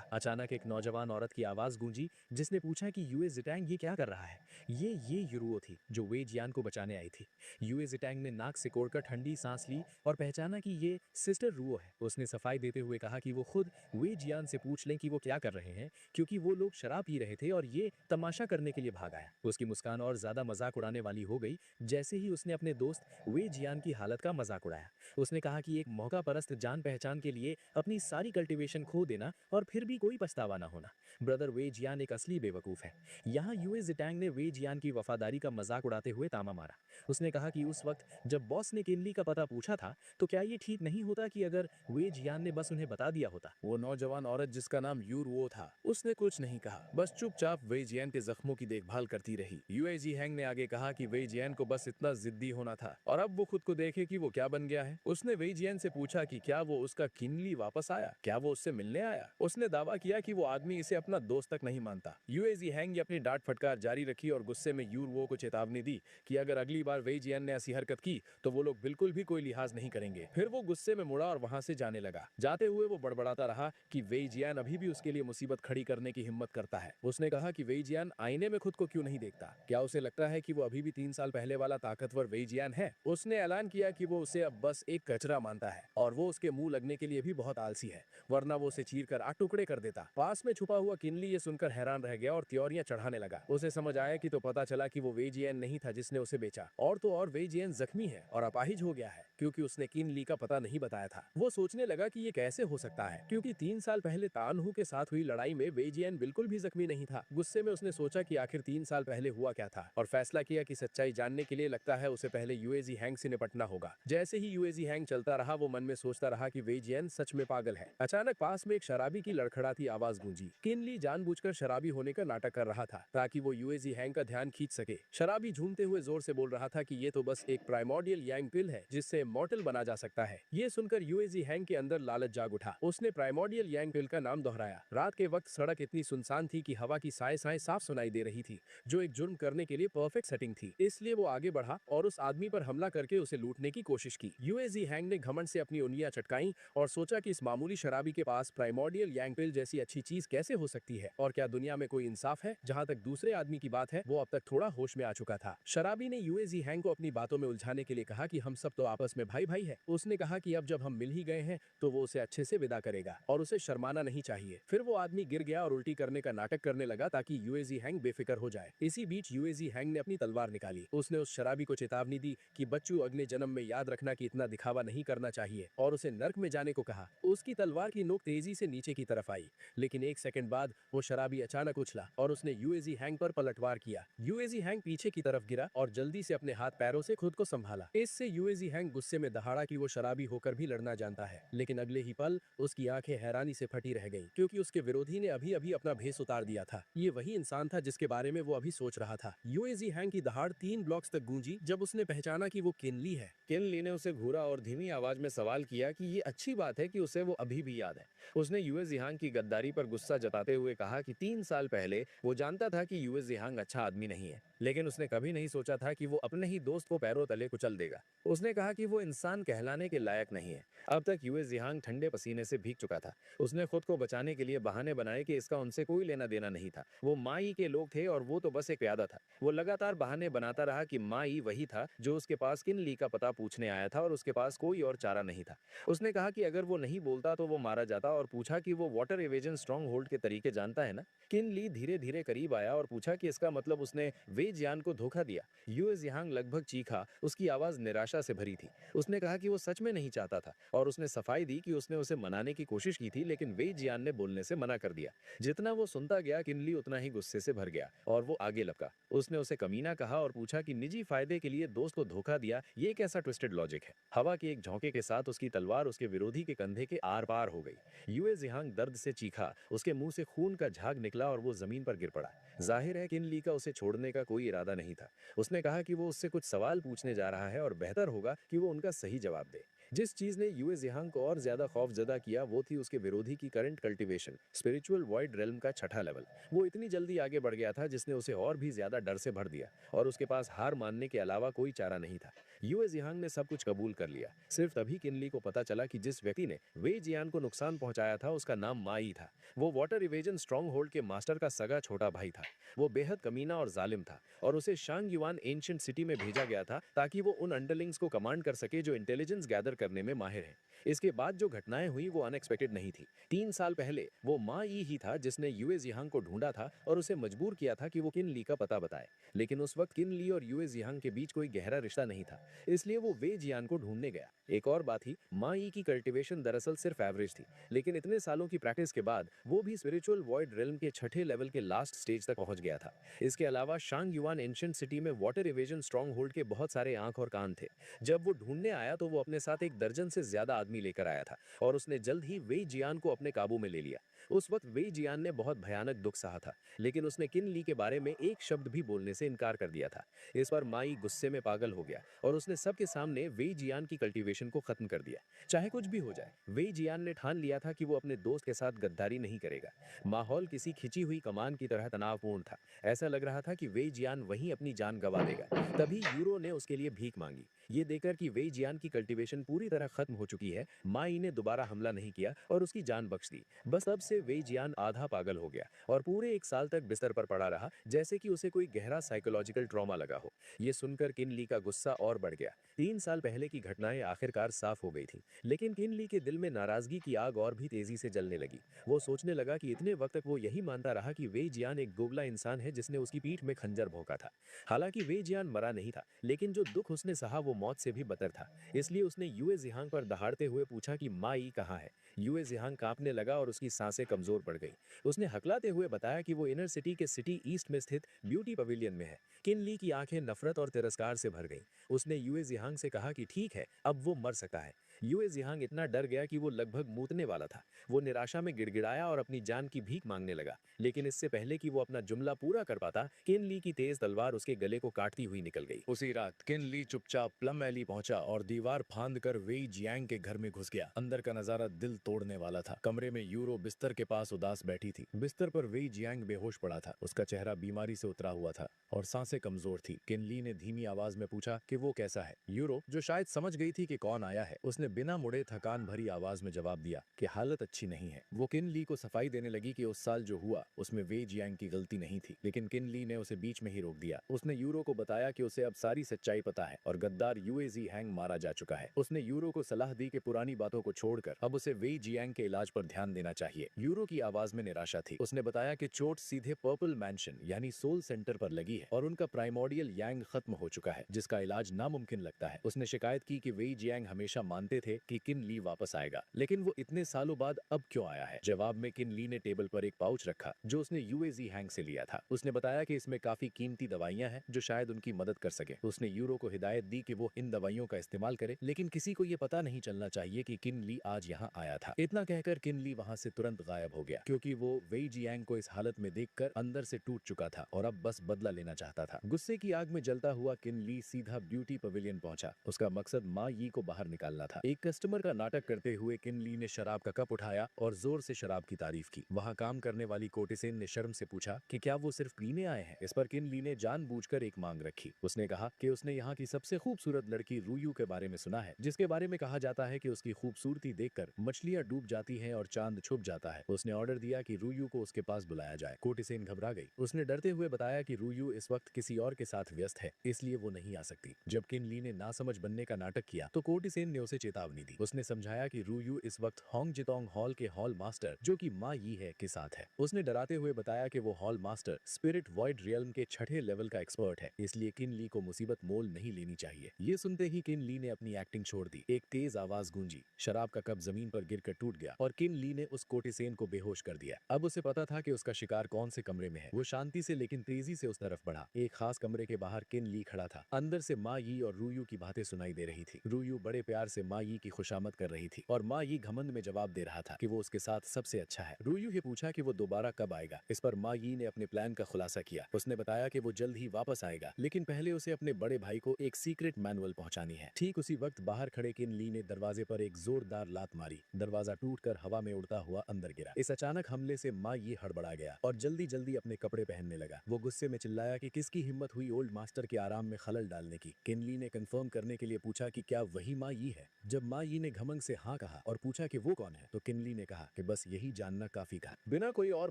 अचानक एक नौजवान औरत की आवाज गूंजी जिसने पूछा कि यूए जिटैंग ये क्या कर रहा है। ये यूरुओ थी जो वे जियान को बचाने आई थी। यूए जिटैंग ने नाक सिकोड़कर ठंडी सांस ली और पहचाना कि ये सिस्टर रुओ है। उसने सफाई देते हुए कहा कि वो खुद वे जियान से पूछ लें कि वो क्या कर रहे हैं, क्योंकि वो लोग शराब पी रहे थे और ये तमाशा करने के लिए भाग आया। उसकी मुस्कान और ज्यादा मजाक उड़ाने वाली हो गई जैसे ही उसने अपने दोस्त वे जियान की हालत का मजाक उड़ाया। उसने कहा कि एक मौका परस्त जान पहचान के लिए अपनी सारी कल्टीवेशन खो देना और फिर भी कोई पछतावा ना होना। ब्रदर वे जियान एक असली बेवकूफ है। यहाँ यूए जिटैंग ने वे जियान की वफादारी का मजाक उड़ाते हुए तामा मारा। उसने कहा कि उस वक्त जब बॉस ने किनली का पता पूछा था तो क्या ये ठीक नहीं होता कि अगर वे जियान ने बस उन्हें बता दिया होता। वो नौजवान औरत जिसका नाम यूरुओ था, उसने कुछ नहीं कहा, बस चुपचाप वे जियान के जख्मों की देखभाल करती रही। यूएजी हैंग ने आगे कहा कि वे जियान को बस इतना जिद्दी होना था और अब वो खुद को देखे कि वो क्या बन गया है। उसने वे जियान से पूछा कि क्या वो उसका किनली वापस आया, क्या वो उससे मिलने आया। उसने दावा किया कि वो आदमी इसे अपना दोस्त तक नहीं मानता। यूएजी हैंग ने अपनी डांट फटकार जारी रखी और गुस्से में यूरुओ को चेतावनी दी कि अगर अगली बार वे जियान ने ऐसी हरकत की तो वो लोग बिल्कुल भी कोई लिहाज नहीं करेंगे। फिर वो गुस्से में मुड़ा और वहां से जाने लगा। जाते हुए वो बड़बड़ाता रहा कि वे जियान अभी भी उसके लिए मुसीबत खड़ी करने की हिम्मत करता है। उसने कहा कि वे जियान आईने में खुद को क्यों नहीं देखता, क्या उसे लगता है कि वो अभी भी 3 साल पहले वाला ताकतवर वे जियान है। उसने ऐलान किया कि वो उसे अब बस एक कचरा मानता है और वो उसके मुंह लगने के लिए भी बहुत आलसी है, वरना वो उसे चीर कर 8 टुकड़े कर देता। पास में छुपा हुआ किनली ये सुनकर हैरान रह गया और त्योरियां चढ़ाने लगा। उसे समझ आया कि तो पता चला कि वो वे जियान नहीं था जिसने उसे बेचा, और तो और वे जियान जख्मी है और अपाहिज हो गया है क्योंकि उसने किनली का पता नहीं बताया था। वो सोचने लगा कि ये कैसे हो सकता है क्योंकि 3 साल पहले तानहू के साथ हुई लड़ाई में वे जियान बिल्कुल भी जख्मी नहीं था। गुस्से में उसने सोचा कि आखिर 3 साल पहले हुआ क्या था और फैसला किया कि सच्चाई जानने के लिए लगता है उसे पहले यूएजी हैंग से निपटना होगा। जैसे ही यूएजी हैंग चलता रहा वो मन में सोचता रहा कि वे जियान सच में पागल है। अचानक पास में एक शराबी की लड़खड़ाती आवाज गूंजी। किनली जानबूझकर शराबी होने का नाटक कर रहा था ताकि वो यूएजी हैंग का ध्यान खींच सके। शराबी झूमते हुए जोर से बोल रहा था कि ये तो बस एक प्राइमोर्डियल यांग पिल है जिससे इमॉर्टल बना जा सकता है। ये सुनकर यूएजी हैंग के अंदर लालच जाग उठा। उसने प्राइमोर्डियल यांग पिल का नाम दोहराया। रात के वक्त सड़क इतनी सुनसान थी कि हवा की साए साए साफ सुनाई दे रही थी, जो एक जुर्म करने के लिए परफेक्ट सेटिंग थी। इसलिए वो आगे बढ़ा और उस आदमी पर हमला करके उसे लूटने की कोशिश की। यूएजी हैंग ने घमंड से अपनी उंगलियां चटकाई और सोचा कि इस मामूली शराबी के पास प्राइमोर्डियल यांग पिल जैसी अच्छी चीज कैसे हो सकती है और क्या दुनिया में कोई इंसाफ है। जहां तक दूसरे आदमी की बात है, वो अब तक थोड़ा होश में आ चुका था। शराबी ने यूएजी हैंग को अपनी बातों में उलझाने के लिए कहा कि हम सब तो आपस में भाई भाई है। उसने कहा कि अब जब हम मिल ही गए हैं तो वो उसे अच्छे से विदा करेगा और उसे शर्माना नहीं चाहिए। फिर वो आदमी गिर गया और उल्टी करने का नाटक करने लगा ताकि यूएजी हैंग बेफिक्र हो जाए। इसी बीच यूएजी हैंग ने अपनी तलवार निकाली। उसने उस शराबी को चेतावनी दी कि बच्चू, अगले जन्म में याद रखना कि इतना दिखावा नहीं करना चाहिए, और उसे नर्क में जाने को कहा। उसकी तलवार की नोक तेजी से नीचे की तरफ आई, लेकिन 1 सेकंड बाद वो शराबी अचानक उछला और उसने यूएजी हैंग पर पलटवार किया। यूएजी हैंग पीछे की तरफ गिरा और जल्दी से अपने हाथ पैरों से खुद को संभाला। इससे यूएजी हैंग गुस्से गुस्से में दहाड़ा कि वो शराबी होकर भी लड़ना जानता है, लेकिन अगले ही पल उसकी आंखें हैरानी से फटी रह गईं, क्योंकि उसके विरोधी ने अभी अभी अपना भेस उतार दिया था। ये वही इंसान था जिसके बारे में वो अभी सोच रहा था। युए ज़िहांग की दहाड़ 3 ब्लॉक्स तक गूंजी जब उसने पहचाना कि वो किन ली है। किन ली ने उसे घूरा और धीमी आवाज में सवाल किया कि ये अच्छी बात है कि उसे वो अभी भी याद है। उसने यूए जिहांग की गद्दारी पर गुस्सा जताते हुए कहा कि 3 साल पहले वो जानता था कि यूए जिहांग अच्छा आदमी नहीं है, लेकिन उसने कभी नहीं सोचा था कि वो अपने ही दोस्त को पैरों तले कुचल देगा। उसने कहा कि वो इंसान कहलाने के लायक नहीं है। अब तक यूए जिहांग ठंडे पसीने से भीग चुका था। उसने खुद को बचाने के लिए बहाने बनाए कि इसका उनसे कोई लेना देना नहीं था। वो माई के लोग थे और वो तो बस एक प्यादा था। वो लगातार बहाने बनाता रहा कि माई वही था जो उसके पास किन ली का पता पूछने आया था और उसके पास कोई और चारा नहीं था। उसने कहा कि अगर वो नहीं बोलता तो वो मारा जाता और पूछा कि वो वाटर एवेजन स्ट्रॉन्ग होल्ड के तरीके जानता है ना। किन ली धीरे धीरे करीब आया और पूछा कि इसका मतलब उसने वे जियान को धोखा दिया। यूए जिहांग लगभग चीखा। उसकी आवाज निराशा से भरी थी। उसने कहा कि वो सच में नहीं चाहता था और उसने सफाई दी कि उसने उसे मनाने की कोशिश की थी, लेकिन वे जियान ने बोलने से मना कर दिया। जितना वो सुनता गया किनली उतना ही गुस्से से भर गया और वो आगे लपका। उसने उसे कमीना कहा और पूछा कि निजी फायदे के लिए दोस्त को धोखा दिया, ये कैसा ट्विस्टेड लॉजिक है। हवा के एक झोंके के साथ उसकी तलवार उसके विरोधी के कंधे के आर पार हो गई। यूए जिहांग दर्द से चीखा। उसके मुंह से खून का झाग निकला और वो जमीन पर गिर पड़ा। जाहिर है किन ली का उसे छोड़ने का कोई इरादा नहीं था। उसने कहा कि वो उससे कुछ सवाल पूछने जा रहा है और बेहतर होगा कि वो उनका सही जवाब दे। जिस चीज ने यूए जिहांग को और ज्यादा खौफजदा किया वो थी उसके विरोधी की current cultivation, spiritual void realm का छठा लेवल। वो इतनी जल्दी आगे बढ़ गया था जिसने उसे और भी ज्यादा डर से भर दिया और उसके पास हार मानने के अलावा कोई चारा नहीं था। यूए जिहांग ने सब कुछ कबूल कर लिया। सिर्फ तभी किनली को पता चला कि जिस व्यक्ति ने वे जियान को नुकसान पहुंचाया था उसका नाम माई था। वो वाटर इवेजन स्ट्रॉन्ग होल्ड के मास्टर का सगा छोटा भाई था। वो बेहद कमीना और जालिम था और उसे शांग युआन एंशिएंट सिटी में भेजा गया था ताकि वो उन अंडरलिंग्स को कमांड कर सके जो इंटेलिजेंस गैदर करने में माहिर हैं। इसके बाद जो घटनाएं हुई वो अनएक्सपेक्टेड नहीं थी। 3 साल पहले वो मा ई ही था जिसने यूए जिहांग को ढूंढा था और उसे मजबूर किया था कि वो किन ली का पता बताए। लेकिन उस वक्त किन ली और यूए जिहांग के बीच कोई गहरा रिश्ता नहीं था, इसलिए वो वे जियान को ढूंढने गया। एक और बात ही, मा ई की कल्टीवेशन दरअसल सिर्फ एवरेज थी, लेकिन इतने सालों की प्रैक्टिस के बाद वो भी स्पिरिचुअल वॉइड रेल्म के छठे लेवल के लास्ट स्टेज तक पहुंच गया था। इसके अलावा शांग युआन एंशिएंट सिटी में वाटर इवेजन स्ट्रॉन्ग होल्ड के बहुत सारे आंख और कान थे। जब वो ढूंढने आया तो वो अपने साथ 1 दर्जन से ज्यादा आदमी लेकर आया था और उसने जल्द ही वे जियान को अपने काबू में ले लिया। उस वक्त वे जियान ने बहुत भयानक दुख सहा था, लेकिन उसने किन ली के बारे में एक शब्द भी बोलने से इनकार कर दिया था। इस पर माई गुस्से में पागल हो गया और उसने सबके सामने वे जियान की कल्टीवेशन को खत्म कर दिया। चाहे कुछ भी हो जाए, वे जियान ने ठान लिया था कि वो अपने दोस्त के साथ गद्दारी नहीं करेगा। माहौल किसी खिंची हुई कमान की तरह तनावपूर्ण था। ऐसा लग रहा था कि वे जियान वहीं अपनी जान गंवा देगा। तभी यूरो ने उसके लिए भीख मांगी। ये देखकर कि वे जियान की कल्टीवेशन पूरी तरह खत्म हो चुकी है, माई ने दोबारा हमला नहीं किया और उसकी जान बख्श दी। बस तब से वे जियान आधा पागल हो गया और पूरे 1 साल तक बिस्तर पर पड़ा रहा, जैसे कि उसे कोई गहरा साइकोलॉजिकल ट्रॉमा लगा हो। ये सुनकर किन ली का गुस्सा और बढ़ गया। 3 साल पहले की घटनाएं आखिरकार साफ हो गई थी, लेकिन किन ली के दिल में नाराजगी की आग और भी तेजी से जलने लगी। वो सोचने लगा कि इतने वक्त तक वो यही मानता रहा कि वे जियान एक गोबला इंसान है जिसने उसकी पीठ में खंजर भोंका था। हालांकि वे जियान मरा नहीं था, लेकिन जो दुख उसने सहा वो मौत से भी बदतर था। इसलिए उसने यूए जिहांग पर दहाड़ते हुए पूछा कि माई कहाँ है। यूए जिहांग कांपने लगा और उसकी सांसें कमजोर पड़ गई। उसने हकलाते हुए बताया कि वो इनर सिटी के सिटी ईस्ट में स्थित ब्यूटी पवेलियन में है। किन ली की आंखें नफरत और तिरस्कार से भर गईं। उसने यूए जिहांग से कहा कि ठीक है, अब वो मर सकता है। यूए जिहांग इतना डर गया कि वो लगभग मूतने वाला था। वो निराशा में गिड़गिड़ाया और अपनी जान की भीख मांगने लगा, लेकिन इससे पहले कि वो अपना जुमला पूरा कर पाता, किन ली की तेज तलवार उसके गले को काटती हुई निकल गई। उसी रात किन ली चुपचाप प्लम वैली पहुंचा और दीवार फांद कर वेई जियांग के घर में घुस गया। अंदर का नजारा दिल तोड़ने वाला था। कमरे में यूरो बिस्तर के पास उदास बैठी थी। बिस्तर पर वेई जियांग बेहोश पड़ा था। उसका चेहरा बीमारी से उतरा हुआ था और सांसें कमजोर थी। किन ली ने धीमी आवाज में पूछा कि वो कैसा है। यूरो, जो शायद समझ गई थी कि कौन आया है, उसने बिना मुड़े थकान भरी आवाज में जवाब दिया कि हालत अच्छी नहीं है। वो किन ली को सफाई देने लगी कि उस साल जो हुआ उसमें वेई जियांग की गलती नहीं थी, लेकिन किन ली ने उसे बीच में ही रोक दिया। उसने यूरो को बताया कि उसे अब सारी सच्चाई पता है और गद्दार यूए जिहांग मारा जा चुका है। उसने यूरो को सलाह दी कि पुरानी बातों को छोड़कर अब उसे वेई जियांग के इलाज पर ध्यान देना चाहिए। यूरो की आवाज में निराशा थी। उसने बताया कि चोट सीधे पर्पल मैंशन यानी सोल सेंटर पर लगी है और उनका प्राइमोर्डियल यांग खत्म हो चुका है, जिसका इलाज नामुमकिन लगता है। उसने शिकायत की कि वेई जियांग हमेशा मानते जानते थे कि किन ली वापस आएगा, लेकिन वो इतने सालों बाद अब क्यों आया है? जवाब में किन ली ने टेबल पर एक पाउच रखा जो उसने यूएजी हैंग से लिया था। उसने बताया कि इसमें काफी कीमती दवाइयां हैं जो शायद उनकी मदद कर सके। उसने यूरो को हिदायत दी कि वो इन दवाइयों का इस्तेमाल करे, लेकिन किसी को ये पता नहीं चलना चाहिए कि किन ली आज यहाँ आया था। इतना कहकर किन ली वहां से तुरंत गायब हो गया, क्योंकि वो वेई जियांग को इस हालत में देखकर अंदर से टूट चुका था और अब बस बदला लेना चाहता था। गुस्से की आग में जलता हुआ किन ली सीधा ब्यूटी पवेलियन पहुंचा। उसका मकसद मा यी को बाहर निकालना था। एक कस्टमर का नाटक करते हुए किन ली ने शराब का कप उठाया और जोर से शराब की तारीफ की। वहां काम करने वाली कोटेसेन ने शर्म से पूछा कि क्या वो सिर्फ पीने आए हैं। इस पर किन ली ने जानबूझकर एक मांग रखी। उसने कहा कि उसने यहाँ की सबसे खूबसूरत लड़की रूयू के बारे में सुना है, जिसके बारे में कहा जाता है कि उसकी खूबसूरती देखकर मछलियां डूब जाती हैं और चांद छुप जाता है। उसने ऑर्डर दिया कि रूयू को उसके पास बुलाया जाए। कोटेसेन घबरा गई। उसने डरते हुए बताया कि रूयू इस वक्त किसी और के साथ व्यस्त है, इसलिए वो नहीं आ सकती। जब किन ली ने नासमझ बनने का नाटक किया तो कोटेसेन ने उसे चेतावनी दी। उसने समझाया कि रूयू इस वक्त होंग जितोंग हॉल के हॉल मास्टर, जो कि मा यी है, के साथ है। उसने डराते हुए बताया कि वो hall master spirit void realm के 6ठे लेवल का एक्सपर्ट है, इसलिए किन ली को मुसीबत मोल नहीं लेनी चाहिए। ये सुनते ही किन ली ने अपनी एक्टिंग छोड़ दी। एक तेज आवाज गूंजी, शराब का कप जमीन पर गिरकर टूट गया और किन ली ने उस कोटेसेन को बेहोश कर दिया। अब उसे पता था कि उसका शिकार कौन से कमरे में है। वो शांति से लेकिन तेजी से उस तरफ बढ़ा। एक खास कमरे के बाहर किन ली खड़ा था। अंदर से मा यी और रूयू की बातें सुनाई दे रही थी। रूयू बड़े प्यार से मा यी की खुशामद कर रही थी और मा यी घमंड में जवाब दे रहा था कि वो उसके साथ सबसे अच्छा है। रूयू ने पूछा कि वो दोबारा कब आएगा। इस पर मा यी ने अपने प्लान का खुलासा किया। उसने बताया कि वो जल्द ही वापस आएगा, लेकिन पहले उसे अपने बड़े भाई को एक सीक्रेट मैनुअल पहुंचानी है। ठीक उसी वक्त बाहर खड़े किन ली ने दरवाजे पर एक जोरदार लात मारी। दरवाजा टूटकर हवा में उड़ता हुआ अंदर गिरा। इस अचानक हमले से मा यी हड़बड़ा गया और जल्दी जल्दी अपने कपड़े पहनने लगा। वो गुस्से में चिल्लाया कि किसकी हिम्मत हुई ओल्ड मास्टर के आराम में खलल डालने की। किन ली ने कंफर्म करने के लिए पूछा कि क्या वही मा यी है। जब मा यी ने घमंड से हाँ कहा और पूछा कि वो कौन है, तो किन ली ने कहा कि बस यही जानना काफी था। बिना कोई और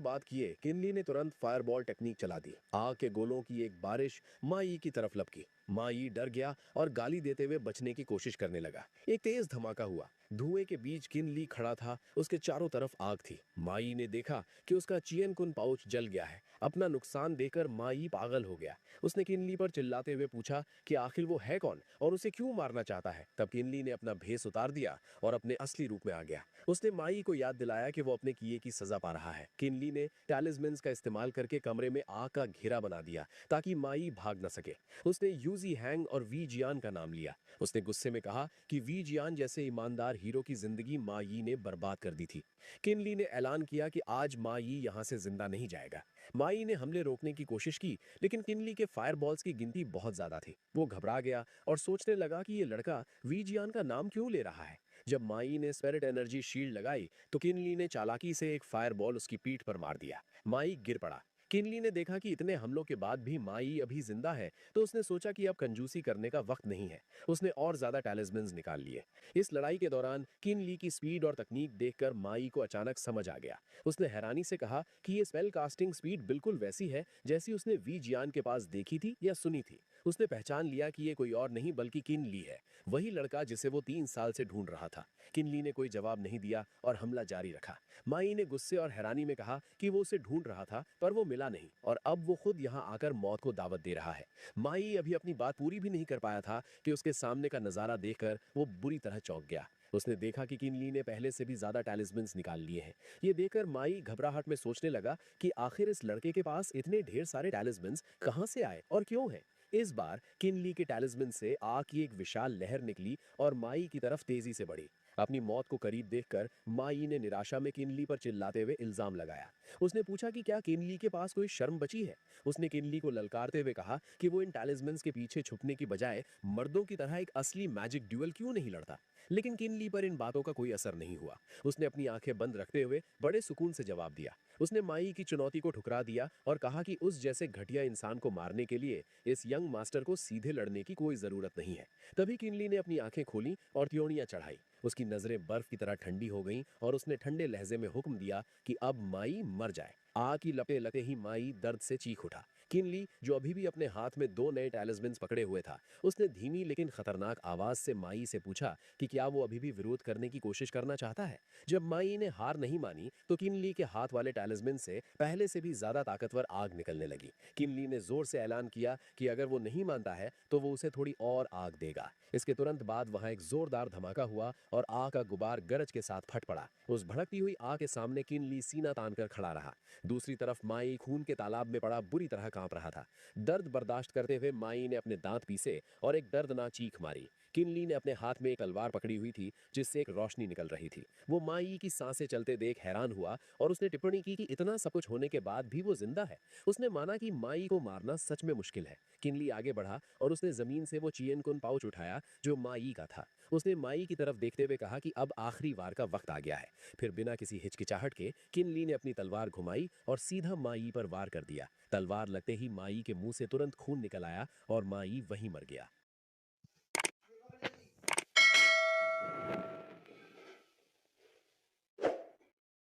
बात किए किन ली ने तुरंत फायरबॉल टेक्निक चला दी। आग के गोलों की एक बारिश मा यी की तरफ लपकी। मा यी डर गया और गाली देते हुए बचने की कोशिश करने लगा। एक तेज धमाका हुआ। धुएं के बीच किन ली खड़ा था, उसके चारों तरफ आग थी। मा यी ने देखा कि उसका चियन कुन पाउच जल गया है। अपना नुकसान देकर मा यी पागल हो गया। उसने किन ली पर चिल्लाते हुए पूछा कि आखिर वो है कौन और उसे क्यों मारना चाहता है। तब किन ली ने अपना भेस उतार दिया और अपने असली रूप में आ गया। उसने मा यी को याद दिलाया कि वो अपने किए की सजा पा रहा है। किन ली ने टैलिस्मन्स का इस्तेमाल करके कमरे में आग का घेरा बना दिया ताकि मा यी भाग न सके। उसने यूजी हैंग और वी जियान का नाम लिया। उसने गुस्से में कहा कि वी जियान जैसे ईमानदार हीरो की जिंदगी मा यी ने बर्बाद कर दी थी। किन ली ने ऐलान किया कि आज मा यी यहाँ से जिंदा नहीं जाएगा। मा यी ने हमले रोकने की कोशिश की, लेकिन किन ली के फायरबॉल्स की गिनती बहुत ज्यादा थी। वो घबरा गया और सोचने लगा कि ये लड़का वी जियान का नाम क्यों ले रहा है। जब मा यी ने स्पिरिट एनर्जी शील्ड लगाई तो किन ली ने चालाकी से एक फायरबॉल उसकी पीठ पर मार दिया। मा यी गिर पड़ा। किन ली ने देखा कि इतने हमलों के बाद भी मा यी अभी जिंदा है, तो उसने सोचा कि अब कंजूसी करने का वक्त नहीं है। उसने और ज्यादा टैलिस्मन्स निकाल लिए। इस लड़ाई के दौरान किन ली की स्पीड और तकनीक देखकर मा यी को अचानक समझ आ गया। उसने हैरानी से कहा कि ये स्पेल कास्टिंग स्पीड बिल्कुल वैसी है जैसी उसने वी जियान के पास देखी थी या सुनी थी। उसने पहचान लिया कि ये कोई और नहीं बल्कि किन ली है, वही लड़का जिसे वो 3 साल से ढूंढ रहा था। किन ली ने कोई जवाब नहीं दिया और हमला जारी रखा। मा यी ने गुस्से और हैरानी में कहा कि वो उसे ढूंढ रहा था पर वो मिला नहीं और अब वो खुद यहाँ आकर मौत को दावत दे रहा है। मा यी अभी अपनी बात पूरी भी नहीं कर पाया था कि उसके सामने का नजारा देखकर वो बुरी तरह चौंक गया। उसने देखा कि किन ली ने पहले से भी ज्यादा टैलिस्मन्स निकाल लिए हैं। ये देखकर मा यी घबराहट में सोचने लगा कि आखिर इस लड़के के पास इतने ढेर सारे टैलिस्मन्स कहाँ से आए और क्यों हैं। इस बार किन ली के टैलिस्मन से आग की एक विशाल लहर निकली और मा यी की तरफ तेजी से बढ़ी। अपनी मौत को करीब देखकर मा यी ने निराशा में किन ली पर चिल्लाते हुए इल्जाम लगाया। उसने पूछा कि क्या किन ली के पास कोई शर्म बची है। उसने किन ली को ललकारते हुए कहा कि वो इन टैलिस्मन्स के पीछे छुपने की बजाय मर्दों की तरह एक असली मैजिक ड्यूअल क्यों नहीं लड़ता। लेकिन किन ली पर इन बातों का कोई असर नहीं हुआ। उसने अपनी आंखें बंद रखते हुए बड़े सुकून से जवाब दिया। उसने मा यी की चुनौती को ठुकरा दिया और कहा कि उस जैसे घटिया इंसान को मारने के लिए इस यंग मास्टर को सीधे लड़ने की कोई जरूरत नहीं है। तभी किन ली ने अपनी आंखें खोली और त्योड़ियां चढ़ाई। उसकी नजरें बर्फ की तरह ठंडी हो गईं और उसने ठंडे लहजे में हुक्म दिया कि अब मा यी मर जाए। आग की लपटें लगते ही माई दर्द से चीख उठा। किनली, जो अभी भी अपने हाथ में 2 नए टैलिस्मैन्स पकड़े हुए था, उसने धीमी लेकिन खतरनाक आवाज से माई से पूछा कि क्या वो अभी भी विरोध करने की कोशिश करना चाहता है। जब माई ने हार नहीं मानी तो किनली के हाथ वाले टैलिस्मैन से पहले से भी ज्यादा ताकतवर आग निकलने लगी। किनली ने जोर से ऐलान किया कि अगर वो नहीं मानता है तो वो उसे थोड़ी और आग देगा। इसके तुरंत बाद वहां एक जोरदार धमाका हुआ और आग का गुबार गरज के साथ फट पड़ा। उस भड़कती हुई आग के सामने किनली सीना तान कर खड़ा रहा। दूसरी तरफ माई खून के तालाब में पड़ा बुरी तरह कांप रहा था। दर्द बर्दाश्त करते हुए माई ने अपने दांत पीसे और एक दर्दनाक चीख मारी। किनली ने अपने हाथ में एक तलवार पकड़ी हुई थी जिससे एक रोशनी निकल रही थी। वो माई की सांसें चलते देख हैरान हुआ और उसने टिप्पणी की कि इतना सब कुछ होने के बाद भी वो जिंदा है। उसने माना कि माई को मारना सच में मुश्किल है। किनली आगे बढ़ा और उसने जमीन से वो चियन कुन पाउच उठाया जो माई का था। उसने माई की तरफ देखते हुए कहा कि अब आखिरी वार का वक्त आ गया है। फिर बिना किसी हिचकिचाहट के किनली ने अपनी तलवार घुमाई और सीधा माई पर वार कर दिया। तलवार लगते ही माई के मुंह से तुरंत खून निकल आया और माई वहीं मर गया।